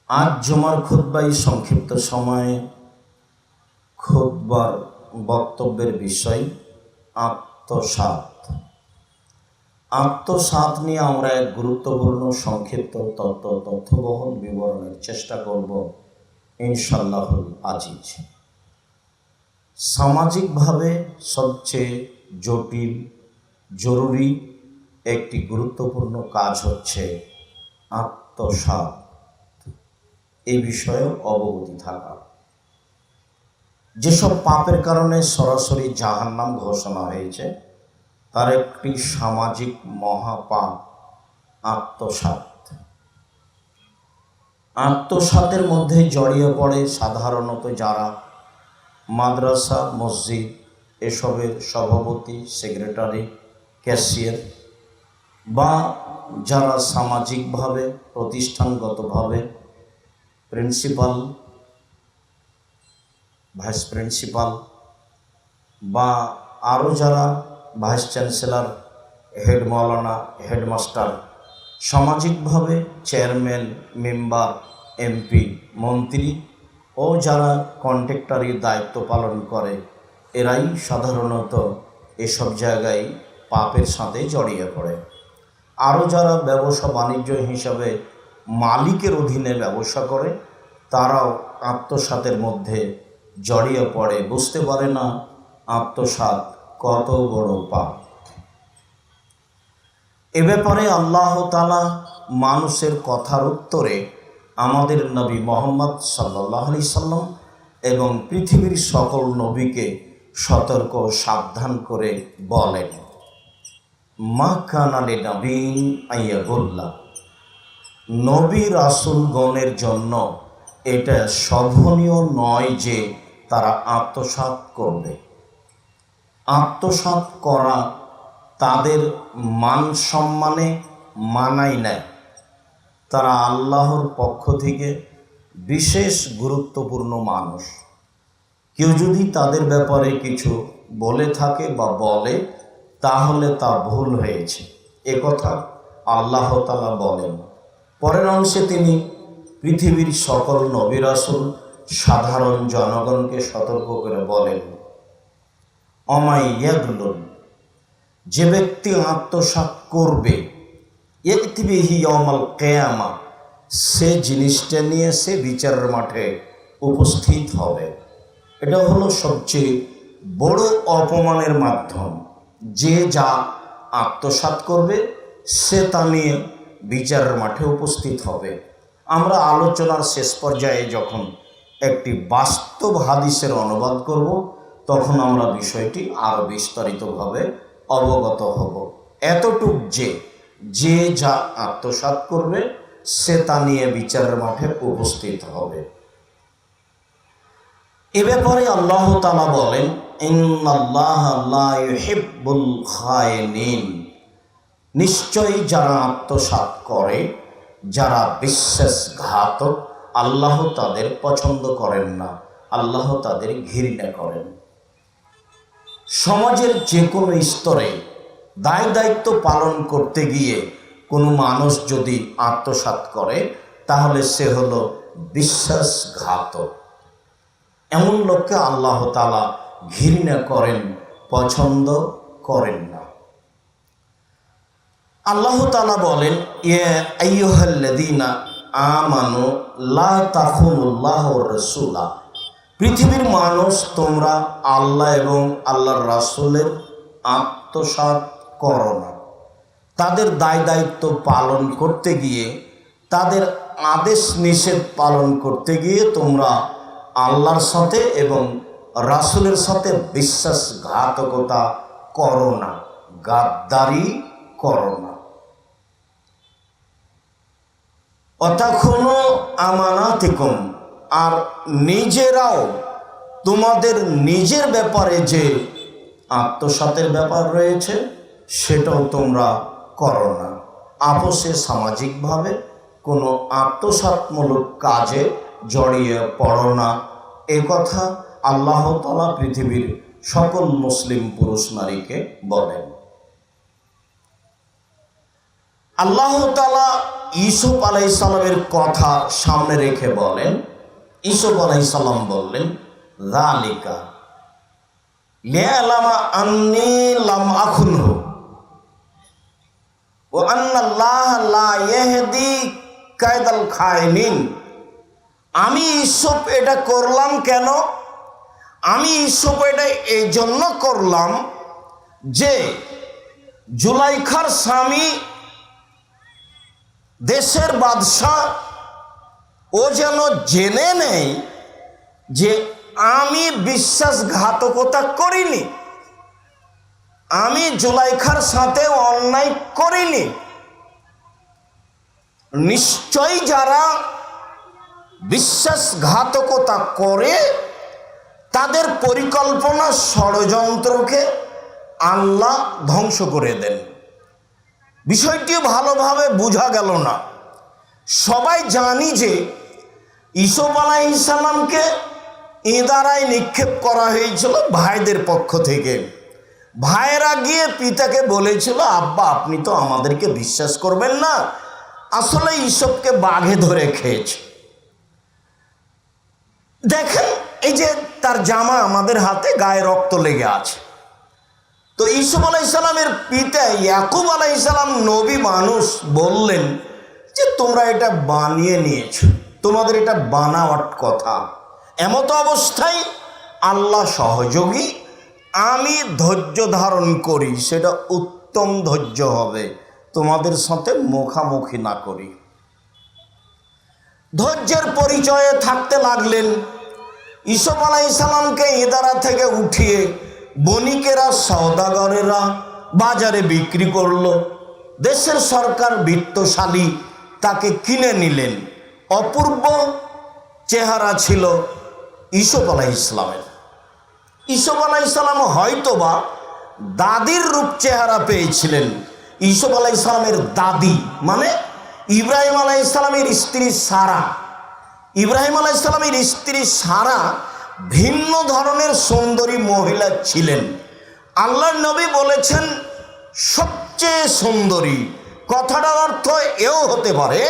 আজ জুমার খুতবায় সংক্ষিপ্ত সময়ে খুতবার বক্তব্যের বিষয় আত্মসাৎ। আত্মসাৎ নিয়ে আমরা এক গুরুত্বপূর্ণ সংক্ষিপ্ত তথ্যবহুল বিবরণের চেষ্টা করব ইনশাআল্লাহুল আজিজ। সামাজিকভাবে সবচেয়ে জটিল জরুরি একটি গুরুত্বপূর্ণ কাজ হচ্ছে আত্মসাৎ। এই বিষয়ে অবগতি থাকা। যেসব পাপের কারণে সরাসরি জাহান্নাম ঘোষণা হয়েছে তার একটি সামাজিক মহাপাপ আত্মসাৎ। আত্মসাতের মধ্যে জড়িয়ে পড়ে সাধারণত যারা মাদ্রাসা মসজিদ এসবের সভাপতি, সেক্রেটারি, ক্যাশিয়ার বা যারা সামাজিকভাবে প্রতিষ্ঠানগতভাবে প্রিন্সিপাল, ভাইস প্রিন্সিপাল বা আরও যারা ভাইস চ্যান্সেলর, হেড মাওলানা, হেডমাস্টার, সামাজিকভাবে চেয়ারম্যান, মেম্বার, এমপি, মন্ত্রী ও যারা কন্ট্রাক্টরের দায়িত্ব পালন করে এরাই সাধারণত এসব জায়গায় পাপের সাথে জড়িয়ে পড়ে। আরও যারা ব্যবসা বাণিজ্য হিসাবে মালিকের অধীনে ব্যবসা করে তারাও আত্মসাতের মধ্যে জড়িয়ে পড়ে, বুঝতে পারে না আত্মসাৎ কত বড় পাপ। এ ব্যাপারে আল্লাহ তাআলা মানুষের কথার উত্তরে আমাদের নবী মুহাম্মদ সাল্লাল্লাহু আলাইহি সাল্লাম এবং পৃথিবীর সকল নবীকে সতর্ক সাবধান করে বলেন, মা কানা লিনাবিয়্যিন আইয়াগুল্লা, নবী রাসূলগণের জন্য এটা শোভনীয় নয় যে তারা আত্মসাৎ করবে। আত্মসাৎ করা তাদের মান সম্মানে মানায় না। তারা আল্লাহর পক্ষ থেকে বিশেষ গুরুত্বপূর্ণ মানুষ। কেউ যদি তাদের ব্যাপারে কিছু বলে থাকে বা বলে তাহলে তা ভুল হয়েছে, একথা আল্লাহ তাআলা বলেন। পরের অংশে তিনি পৃথিবীর সকল নবী রাসূল সাধারণ জনগণকে সতর্ক করে বলেন, অমাইয়াগুলুন, যে ব্যক্তি আত্মসাৎ করবে, ইয়াতি বিহি ইয়াউমাল কিয়ামা, সে জিনিসটা নিয়ে সে বিচারের মাঠে উপস্থিত হবে। এটা হলো সবচেয়ে বড় অপমানের মাধ্যম। যে যা আত্মসাৎ করবে সে তা নিয়ে বিচারের মাঠে উপস্থিত হবে। আমরা আলোচনার শেষ পর্যায়ে যখন একটি বাস্তব হাদিসের অনুবাদ করব তখন আমরা বিষয়টি আরও বিস্তারিতভাবে অবগত হব। এতটুক যে যা আত্মসাৎ করবে সে তা নিয়ে বিচারের মাঠে উপস্থিত হবে। এ ব্যাপারে আল্লাহ তাআলা বলেন, ইন্নাল্লাহা লা ইউহিব্বুল খায়িনিন, নিশ্চয়ই যারা আত্মসাৎ করে, যারা বিশ্বাসঘাতক, আল্লাহ তাদের পছন্দ করেন না, আল্লাহ তাদের ঘৃণা করেন। সমাজের যে কোনো স্তরে দায় দায়িত্ব পালন করতে গিয়ে কোনো মানুষ যদি আত্মসাৎ করে তাহলে সে হলো বিশ্বাসঘাতক। এমন লোককে আল্লাহ তাআলা ঘৃণা করেন, পছন্দ করেন না। আল্লাহ তাআলা বলেন, ইয়া আইয়ুহাল্লাযীনা আমানু লা তাখুনুল্লাহ ওয়ার রাসূলা, পৃথিবীর মানুষ তোমরা আল্লাহ এবং আল্লাহর রাসূলের আত্মসাৎ করো না। তাদের দায় দায়িত্ব পালন করতে গিয়ে, তাদের আদেশ নিষেধ পালন করতে গিয়ে তোমরা আল্লাহর সাথে এবং রাসূলের সাথে বিশ্বাসঘাতকতা করো না, গাদ্দারি করো না। অতাখুনু আমানাতিকুম, আর নিজেরাও তোমাদের নিজের ব্যাপারে যে আত্মসাতের ব্যাপার রয়েছে সেটাও তোমরা করো না। আপোষে সামাজিকভাবে কোনো আত্মসাৎমূলক কাজে জড়িয়ে পড়ো না, এ কথা আল্লাহ তাআলা পৃথিবীর সকল মুসলিম পুরুষ নারীকে বলেন। আল্লাহ তাআলা ইউসুফ আলাইহিস সালামের কথা সামনে রেখে বলেন, ইউসুফ আলাইহিস সালাম বললেন, যালিকা লিয়ালামা আন্নী লাম আখুনহু ওয়া আন্নাল্লাহ লা ইয়াহদি কায়দাল খায়িনিন। আমি ইউসুফ এটা করলাম কেন? আমি ইউসুফ এটা এই জন্য করলাম যে জুলাইখার স্বামী দেশের বাদশাহ ও যেন জেনে নেয় যে আমি বিশ্বাসঘাতকতা করিনি, আমি জুলাইখার সাথে অন্যায় করিনি। নিশ্চয়ই যারা বিশ্বাসঘাতকতা করে তাদের পরিকল্পনা ষড়যন্ত্রকে আল্লাহ ধ্বংস করে দেন। বিষয়টি ভালোভাবে বোঝা গেল না। সবাই জানি যে ইউসুফ আলাইহিস সালামকে ইদারায় নিক্ষেপ করা হয়েছিল ভাইদের পক্ষ থেকে। ভাইয়েরা গিয়ে পিতাকে বলেছিল, আব্বা আপনি তো আমাদেরকে বিশ্বাস করবেন না, আসলে ইউসুফকে বাঘে ধরে খেয়েছে। দেখেন এই যে তার জামা আমাদের হাতে, গায়ে রক্ত লেগে আছে। তো ইউসুফ আলাইহিস সালামের পিতা ইয়াকুব আলাইহিস সালাম নবী মানুষ, বললেন যে তোমরা এটা বানিয়ে নিয়েছো, তোমাদের এটা বানাওয়াট কথা। এমত অবস্থায় আল্লাহ সহযোগী, আমি ধৈর্য ধারণ করি, সেটা উত্তম ধৈর্য হবে, তোমাদের সাথে মুখামুখি না করি। ধৈর্যের পরিচয়ে থাকতে লাগলেন। ইউসুফ আলাইহিস সালামকে ইদারা থেকে উঠিয়ে বণিকেরা, সওদাগরেরা বাজারে বিক্রি করলো। দেশের সরকার বিত্তশালী তাকে কিনে নিলেন। অপূর্ব চেহারা ছিল ইউসুফ আলাইহিস সালামের। ইউসুফ আলাইহিস সালাম হয়তোবা দাদির রূপ চেহারা পেয়েছিলেন। ইউসুফ আলাইহিস সালামের দাদি মানে ইব্রাহিম আলাইহিস সালামের স্ত্রী সারা। ইব্রাহিম আলাইহিস সালামের স্ত্রী সারা ভিন্ন ধরনের সুন্দরী মহিলা ছিলেন। আল্লাহর নবী বলেছেন সবচেয়ে সুন্দরী। কথাটার অর্থ এও হতে পারে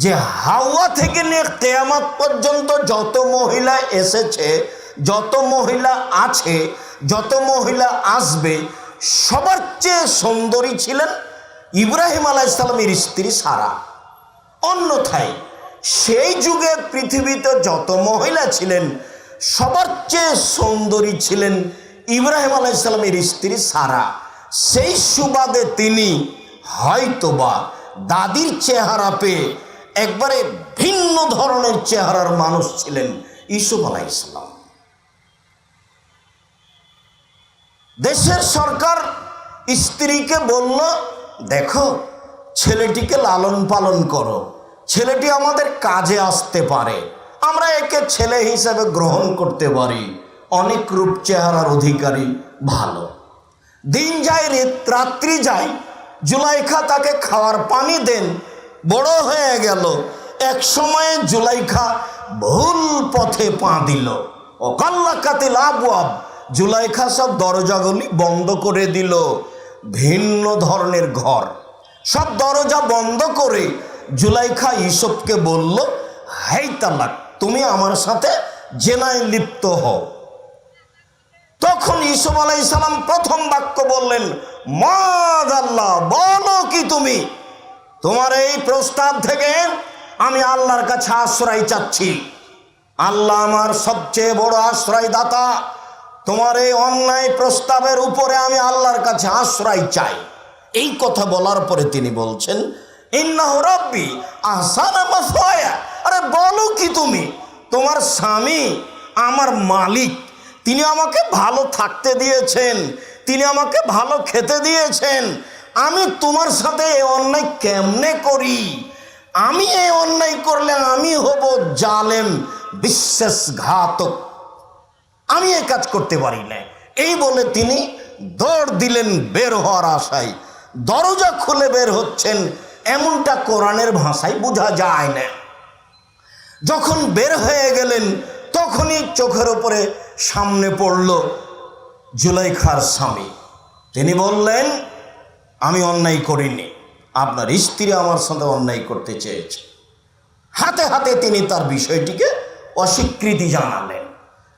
যে হাওয়া থেকে নিয়ে কিয়ামত পর্যন্ত যত মহিলা এসেছে, যত মহিলা আছে, যত মহিলা আসবে, সবার চেয়ে সুন্দরী ছিলেন ইব্রাহিম আলাইহিস সালামের স্ত্রী সারা। অন্যথায় সেই যুগে পৃথিবীতে যত মহিলা ছিলেন সবার চেয়ে সুন্দরী ছিলেন ইব্রাহিম আলাইহিস সালামের স্ত্রী সারা। সেই সুবাদে তিনি হয়তোবা দাদির চেহারা পেয়ে একবারে ভিন্ন ধরনের চেহারার মানুষ ছিলেন ইউসুফ আলাইহিস সালাম। দেশের সরকার স্ত্রীকে বলল, দেখো ছেলেটিকে লালন পালন করো, ছেলেটি আমাদের কাজে আসতে পারে, আমরা একে ছেলে হিসেবে গ্রহণ করতে পারি, অনেক রূপ চেহারার অধিকারী, ভালো। দিন যায় রাত্রি যায়, জুলাইখা তাকে খাওয়ার পানি দেন, বড় হয়ে গেল। এক সময়ে জুলাইখা ভুল পথে পা দিল। অকাল্লাকাতিল আবওয়াব, জুলাইখা সব দরজাগুলি বন্ধ করে দিল। ভিন্ন ধরনের ঘর, সব দরজা বন্ধ করে জুলাইখা ইউসুফকে বলল, হাই তালাক, তুমি আমার সাথে জেনায় লিপ্ত হও। তখন ইউসুফ আলাইহিস সালাম প্রথম বাক্য বললেন, মাযাল্লাহ, বলো কি তুমি? তোমার এই প্রস্তাব থেকে আমি আল্লাহর কাছে আশ্রয় চাচ্ছি। আল্লাহ আমার সবচেয়ে বড় আশ্রয় দাতা। তোমার এই অন্যায় প্রস্তাবের উপরে আমি আল্লাহর কাছে আশ্রয় চাই। এই কথা বলার পরে তিনি বলছেন, ইন্নাহু রাব্বি আহসানা মাসওয়ায়া। আরে বলো কি তুমি? তোমার স্বামী আমার মালিক, তিনি আমাকে ভালো থাকতে দিয়েছেন, তিনি আমাকে ভালো খেতে দিয়েছেন। আমি তোমার সাথে এই অন্যায় কেমনে করি? আমি এই অন্যায় করলে আমি হব জালেম, বিশ্বাসঘাতক, আমি এই কাজ করতে পারি না। এই বলে তিনি দৌড় দিলেন বের হওয়ার আশায়। দরজা খুলে বের হচ্ছেন, এমনটা কোরআনের ভাষায় বোঝা যায় না। যখন বের হয়ে গেলেন তখনই চোখের উপরে সামনে পড়ল জুলাইখার স্বামী। তিনি বললেন, আমি অন্যায় করিনি, আপনার স্ত্রী আমার সাথে অন্যায় করতে চেয়েছে। হাতে হাতে তিনি তার বিষয়টিকে অস্বীকৃতি জানালেন।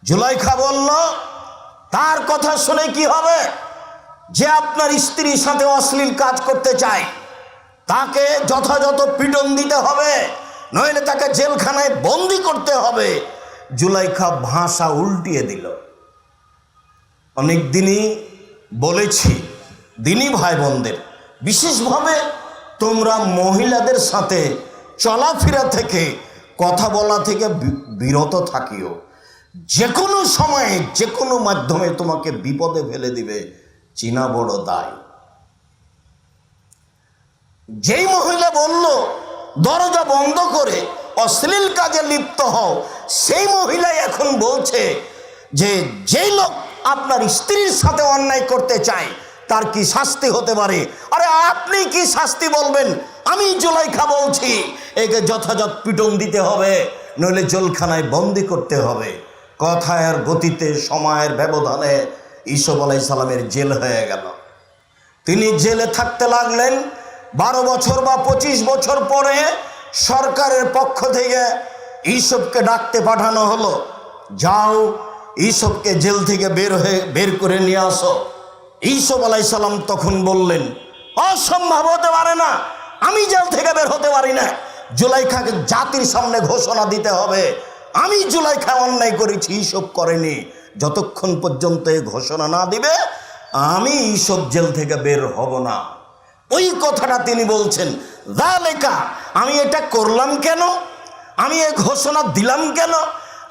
জুলাইখা বলল, তার কথা শুনে কি হবে? যে আপনার স্ত্রীর সাথে অশ্লীল কাজ করতে চায় তাকে যথাযথ পিটন দিতে হবে, নইলে তাকে জেলখানায় বন্দি করতে হবে। জুলাইখা ভাষা উল্টিয়ে দিল। অনেক দিনই বলেছি দিনী ভাই বোনদের, বিশেষভাবে তোমরা মহিলাদের সাথে চলাফেরা থেকে, কথা বলা থেকে বিরত থাকিও। যে কোনো সময়ে যে কোনো মাধ্যমে তোমাকে বিপদে ফেলে দিবে, চিনা বড় দায়। যেই মহিলা বলল দরজা বন্ধ করে অশ্লীল কাজে লিপ্ত হও, সেই মহিলাই এখন বলছে যে যেই লোক আপনার স্ত্রীর সাথে অন্যায় করতে চায় তার কি শাস্তি হতে পারে। আরে আপনি কি শাস্তি বলবেন? আমি জুলাইখা বলছি, একে যথাযথ পিটন দিতে হবে, নইলে জেলখানায় বন্দি করতে হবে। কথার গতিতে, সময়ের ব্যবধানে ইসুফ আলাইহিস সালামের জেল হয়ে গেল। তিনি জেলে থাকতে লাগলেন। 12 বছর বা 25 বছর পরে সরকারের পক্ষ থেকে ইসুফকে ডাকতে পাঠানো হলো, যাও ইসুফকে জেল থেকে বের করে নিয়ে আসো। ইসুফ আলাইহিস সালাম তখন বললেন, অসম্ভব হতে পারে না, আমি জেল থেকে বের হতে পারি না। জুলাইখাকে জাতির সামনে ঘোষণা দিতে হবে আমি জুলাইখা অন্যায় করেছি, ইসুফ করেনি। যতক্ষণ পর্যন্ত এই ঘোষণা না দিবে আমি ইসুফ জেল থেকে বের হব না। ওই কথাটা তিনি বলছেন, যালেকা, আমি এটা করলাম কেন, আমি এই ঘোষণা দিলাম কেন,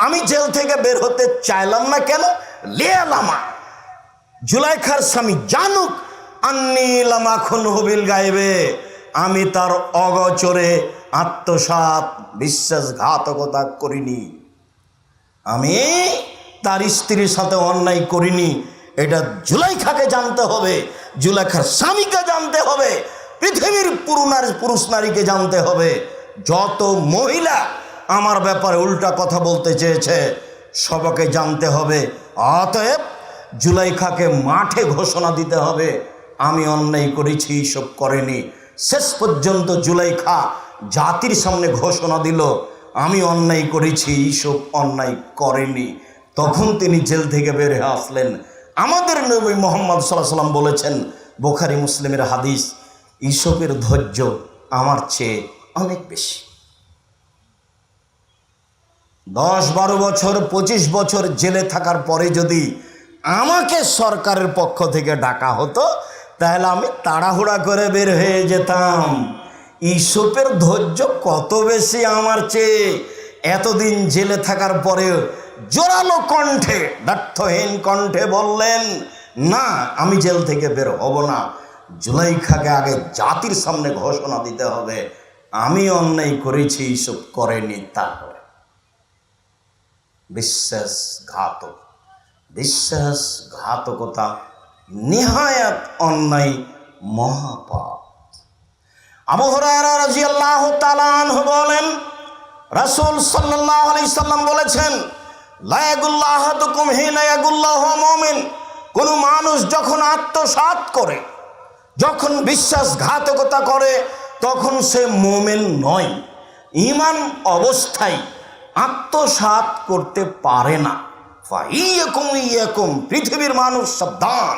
আমি জেল থেকে বের হতে চাইলাম না কেন, লিয়ালামা, জুলাইখার স্বামী জানুক আন্নী লামা খুনহু বিল গায়বে, আমি তার অগোচরে আত্মসাৎ বিশ্বাসঘাতকতা করিনি, আমি তার স্ত্রীর সাথে অন্যায় করিনি। এটা জুলাইখাকে জানতে হবে, জুলাইখার স্বামীকে জানতে হবে, পৃথিবীর পুরুষ নারীকে জানতে হবে। যত মহিলা আমার ব্যাপারে উল্টা কথা বলতে চেয়েছে সবাইকে জানতে হবে। অতএব জুলাইখাকে মাঠে ঘোষণা দিতে হবে আমি অন্যায় করেছি, সব করেনি। শেষ পর্যন্ত জুলাইখা জাতির সামনে ঘোষণা দিল আমি অন্যায় করেছি, ইসুফ অন্যায় করেনি। তখন তিনি জেল থেকে বের হয়ে আসলেন। আমাদের নবী মুহাম্মদ সাল্লাল্লাহু আলাইহি ওয়াসাল্লাম বলেছেন, বুখারী মুসলিমের হাদিস, ইসুফের ধৈর্য আমার চেয়ে অনেক বেশি। 10-12 বছর 25 বছর জেলে থাকার পরে যদি আমাকে সরকারের পক্ষ থেকে ডাকা হতো তাহলে আমি তাড়াহুড়া করে বের হয়ে যেতাম। ইসুফের ধৈর্য কত বেশি আমার চেয়ে। এতদিন জেলে থাকার পরে জোরালো কণ্ঠে, দার্থহীন কণ্ঠে বললেন, না আমি জেল থেকে বের হব না। জুলাইখাকে আগে জাতির সামনে ঘোষণা দিতে হবে আমি অন্যায় করেছি, ইসুফ করেনি। তারপরে বিশ্বাসঘাতকতা নিহায়াত অন্যায়, মহাপাপ। আবু হুরায়রা রাদিয়াল্লাহু তাআলা আনহু বলেন, রাসূল সাল্লাল্লাহু আলাইহি সাল্লাম বলেছেন, লা ইয়াগুল্লাহু আহাদুকুম হিনা ইয়াগুল্লাহু মুমিন, কোন মানুষ যখন আত্মসাৎ করে, যখন বিশ্বাসঘাতকতা করে, তখন সে মুমিন নয়। ঈমান অবস্থায় আত্মসাৎ করতে পারে না। ফাইয়াকুম, পৃথিবীর মানুষ সাবধান,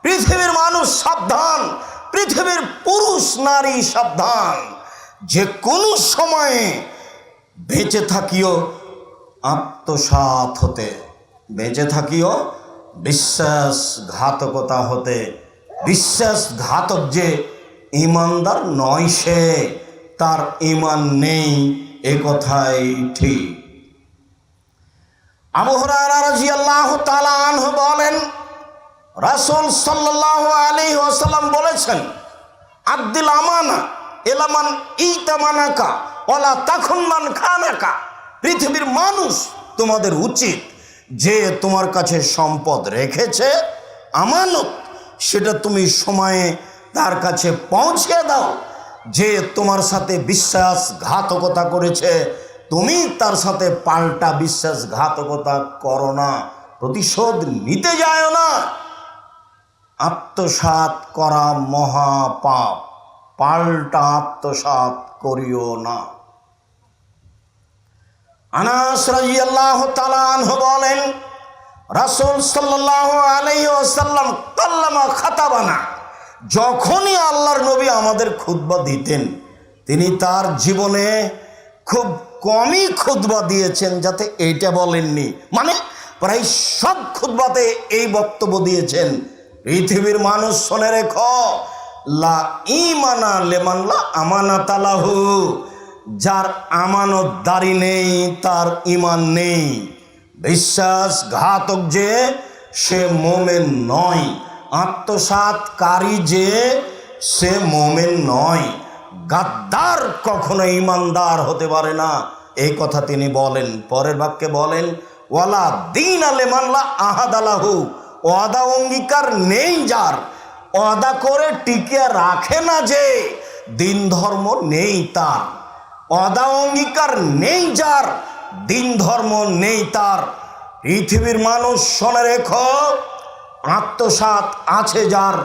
পৃথিবীর মানুষ সাবধান, পৃথিবীর পুরুষ নারী সাবধান। যে কোনো সময়ে বেঁচে থাকিও আত্মসাৎ হতে, বেঁচে থাকিও বিশ্বাসঘাতকতা হতে। বিশ্বাসঘাতক যে ঈমানদার নয়, সে তার ঈমান নেই, এ কথাই ঠিক। আবু হুরায়রা রাদিয়াল্লাহু তাআলা আনহু বলেন, রাসূল সাল্লাল্লাহু আলাইহি ওয়াসাল্লাম বলেছেন, আদ্দিল আমানা ইলামান ইতামানাকা ওয়ালা তাকুন মান খানাকা। পৃথিবীর মানুষ তোমাদের উচিত যে তোমার কাছে সম্পদ রেখেছে আমানত, সেটা তুমি সময়ে তার কাছে পৌঁছে দাও। যে তোমার সাথে বিশ্বাসঘাতকতা করেছে তুমি তার সাথে পাল্টা বিশ্বাসঘাতকতা করো না, প্রতিশোধ নিতে যায় না। আত্মসাৎ করা মহাপাপ, পাল্টা আত্মসাৎ করিও না। আনাস রাদিয়াল্লাহু তাআলা আনহু বলেন, রাসূল সাল্লাল্লাহু আলাইহি ওয়াসাল্লাম কাল্লামা খাতাবানা, যখনই আল্লাহর নবী আমাদের খুতবা দিতেন, তিনি তার জীবনে খুব কমই খুতবা দিয়েছেন যাতে এইটা বলেননি, মানে প্রায় সব খুতবাতে এই বক্তব্য দিয়েছেন, পৃথিবীর মানুষ শুনে রেখো, লা ঈমানা লিমান লা আমানাতা লাহু, যার আমানতদারি নেই তার ঈমান নেই। বিশ্বাসঘাতক যে সে মোমেন নয়, আত্মসাৎকারী যে সে মোমেন নয়, গাদ্দার কখনো ঈমানদার হতে পারে না, এই কথা তিনি বলেন। পরের বাক্যে বলেন, ওয়ালা দীন লিমান লা আহাদা লাহু, ওয়াদা অঙ্গীকার নেই যার, ওয়াদা করে টিকিয়ে রাখে না যে, দিন ধর্ম নেই তার। ওয়াদা অঙ্গীকার নেই যার, দিন ধর্ম নেই তার। পৃথিবীর মানুষ শুনে রেখো, আত্মসাৎ আছে যার,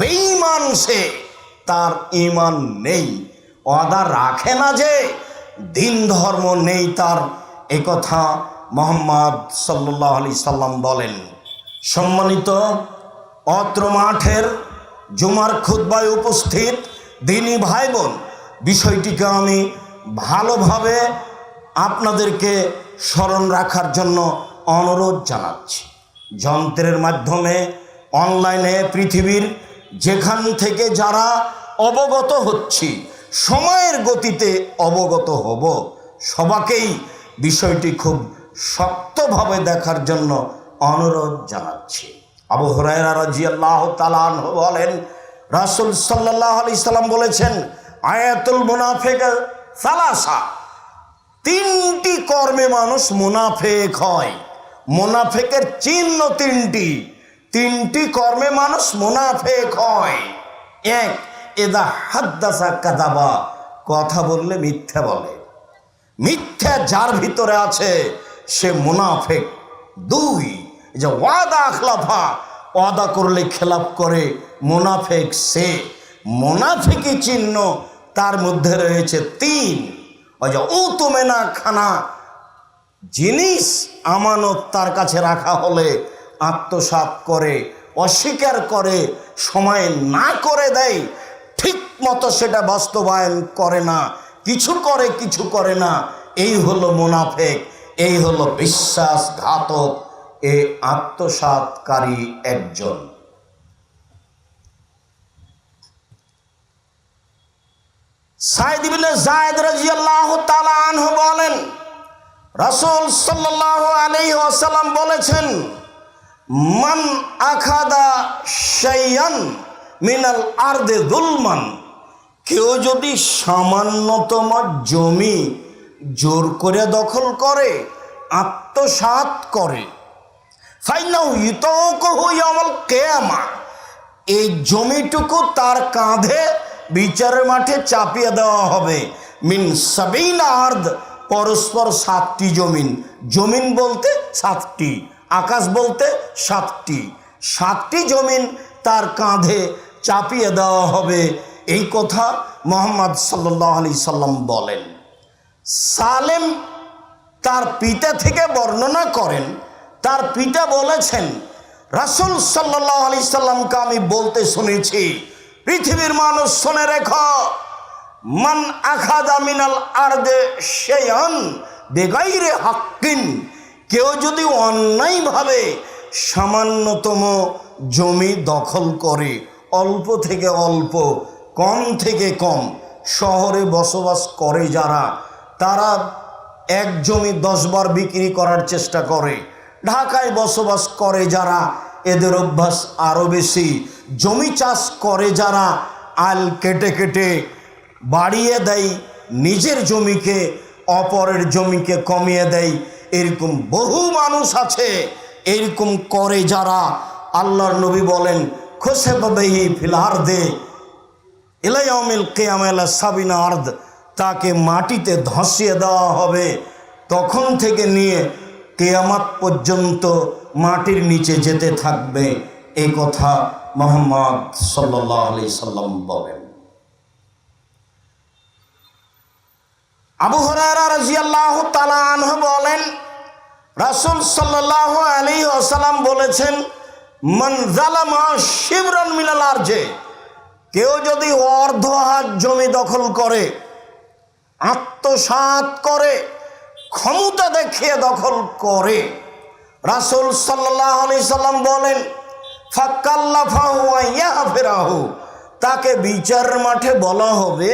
বেঈমান সে, তার ঈমান নেই। ওয়াদা রাখে না যে, দিন ধর্ম নেই তার, এ কথা মুহাম্মদ সাল্লাল্লাহু আলাইহি সাল্লাম বলেন। সম্মানিত অত্র মাঠের জুমার খুতবায় উপস্থিত দিনী ভাই বোন, বিষয়টিকে আমি ভালোভাবে আপনাদেরকে স্মরণ রাখার জন্য অনুরোধ জানাচ্ছি। যন্ত্রের মাধ্যমে অনলাইনে পৃথিবীর যেখান থেকে যারা অবগত হচ্ছি, সময়ের গতিতে অবগত হব, সবাকেই বিষয়টি খুব শক্তভাবে দেখার জন্য অনুরোধ জানাচ্ছি। আবু হুরায়রা রাদিয়াল্লাহু তাআলা আনহু বলেন, রাসূল সাল্লাল্লাহু আলাইহি সাল্লাম বলেছেন, আয়াতুল মুনাফিক সালাসা, তিনটি কর্মে মানুষ মুনাফিক হয়। মুনাফিকের চিহ্ন তিনটি কর্মে মানুষ মুনাফিক হয়। এক, ইযা হাদ্দাসা কাযাবা, কথা বললে মিথ্যা বলে, মিথ্যা যার ভিতরে আছে সে মুনাফিক। দুই, যে ওয়াদা আখলাফা, ওয়াদা করলে খেলাপ করে, মুনাফিক সে। মুনাফিকি চিহ্ন তার মধ্যে রয়েছে তিন, ওই যে উতুমেনা খানা, জিনিস আমানত তার কাছে রাখা হলে আত্মসাৎ করে, অস্বীকার করে, সময় না করে দেয়, ঠিক মতো সেটা বাস্তবায়ন করে না, কিছু করে কিছু করে না, এই হলো মুনাফিক, এই হলো বিশ্বাসঘাতক, এ আত্মসাৎকারী একজন। সাইদ ইবনে যায়েদ রাদিয়াল্লাহু তাআলা আনহু বলেন, রাসূল সাল্লাল্লাহু আলাইহি ওয়াসাল্লাম বলেছেন, মান আখাদা শাইয়ান মিনাল আরদে যুলমান, কেউ যদি সামান্যতম জমি জোর করে দখল করে, আত্মসাৎ করে, ফাইনাহু ইউতাওয়াকহু ইয়াউমাল কিয়ামা, এই জমিটুকু তার কাঁধে বিচারের মাঠে চাপিয়ে দেওয়া হবে। মিন সাবিনা আরদ, পরস্পর 7টি জমিন, জমিন বলতে 7টি, আকাশ বলতে 7টি জমিন তার কাঁধে চাপিয়ে দেওয়া হবে, এই কথা মুহাম্মদ সাল্লাল্লাহু আলাইহি সাল্লাম বলেন। সালেম তার পিতা থেকে বর্ণনা করেন, তার পিতা বলেছেন, রাসূল সাল্লাল্লাহু আলাইহি সাল্লামকে আমি বলতে শুনেছি, পৃথিবীর মানুষ শুনে রেখো, মান আখাযা মিনাল আরদে শাইআন বিগাইরি হাক্কিন, কেউ যদি অন্যায়ভাবে সামান্যতম জমি দখল করে, অল্প থেকে অল্প, কম থেকে কম, শহরে বসবাস করে যারা, তারা এক জমি 10 বার বিক্রি করার চেষ্টা করে। ঢাকায় বসবাস করে যারা, এদের অভ্যাস আরও বেশি। জমি চাষ করে যারা, আল কেটে কেটে বাড়িয়ে দেয়, নিজের জমিকে অপরের জমিকে কমিয়ে দেয়, এরকম বহু মানুষ আছে। এরকম করে যারা, আল্লাহর নবী বলেন, খুসফা বিহি ফিল আরদে ইলা ইয়াউমিল কিয়ামা ইলা সাবিনা আরদ, তাকে মাটিতে ধসিয়ে দেওয়া হবে, তখন থেকে নিয়ে কিয়ামত পর্যন্ত মাটির নিচে যেতে থাকবে, এই কথা মুহাম্মদ সাল্লাল্লাহু আলাইহি সাল্লাম বলেন। আবু হুরায়রা রাদিয়াল্লাহু তাআলা আনহু বলেন, রাসূল সাল্লাল্লাহু আলাইহি ওয়াসাল্লাম বলেছেন, মান যালামা শিবরান মিনাল আরজে, কেউ যদি অর্ধ হাত জমি দখল করে, আত্মসাৎ করে, ক্ষমতা দেখিয়ে দখল করে, রাসূল সাল্লাল্লাহু আলাইহি সাল্লাম বলেন, ফাকাল্লাফাহু ইয়াফিরাহু, তাকে বিচার মাঠে বলা হবে,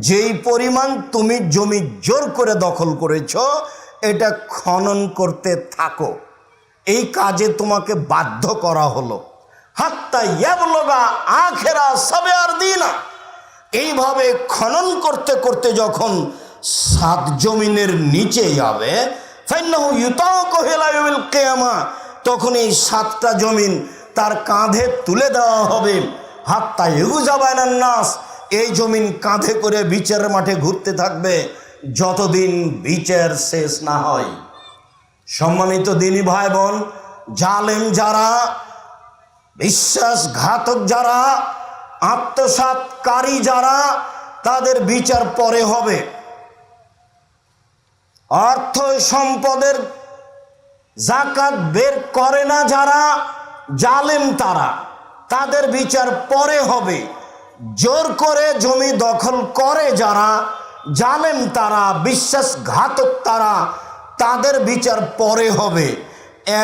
যেই পরিমাণ তুমি জমি জোর করে দখল করেছ এটা খনন করতে থাকো, এই কাজে তোমাকে বাধ্য করা হলো। হাত্তা ইয়াবলুগা আখিরা সাবআর দিনা, এইভাবে খনন করতে করতে যখন 7 জমিনের নিচে যাবে, ফাইন্নাহু ইউতাকু ইলা ইয়াউমিল কিয়ামা, তখন এই 7টা জমিন তার কাঁধে তুলে দেওয়া হবে। হাত্তা ইউজাবানান নাস, এই জমিন কাঁধে করে বিচারের মাঠে ঘুরতে থাকবে যতদিন বিচার শেষ না হয়। সম্মানিত দিনী ভাই বোন, জালেম যারা, বিশ্বাসঘাতক যারা, আত্মসাৎকারী যারা, তাদের বিচার পরে হবে। অর্থ সম্পদের যাকাত বের করে না যারা, জালেম তারা, তাদের বিচার পরে হবে। জোর করে জমি দখল করে যারা, জালেম তারা, বিশ্বাসঘাতক তারা, তাদের বিচার পরে হবে।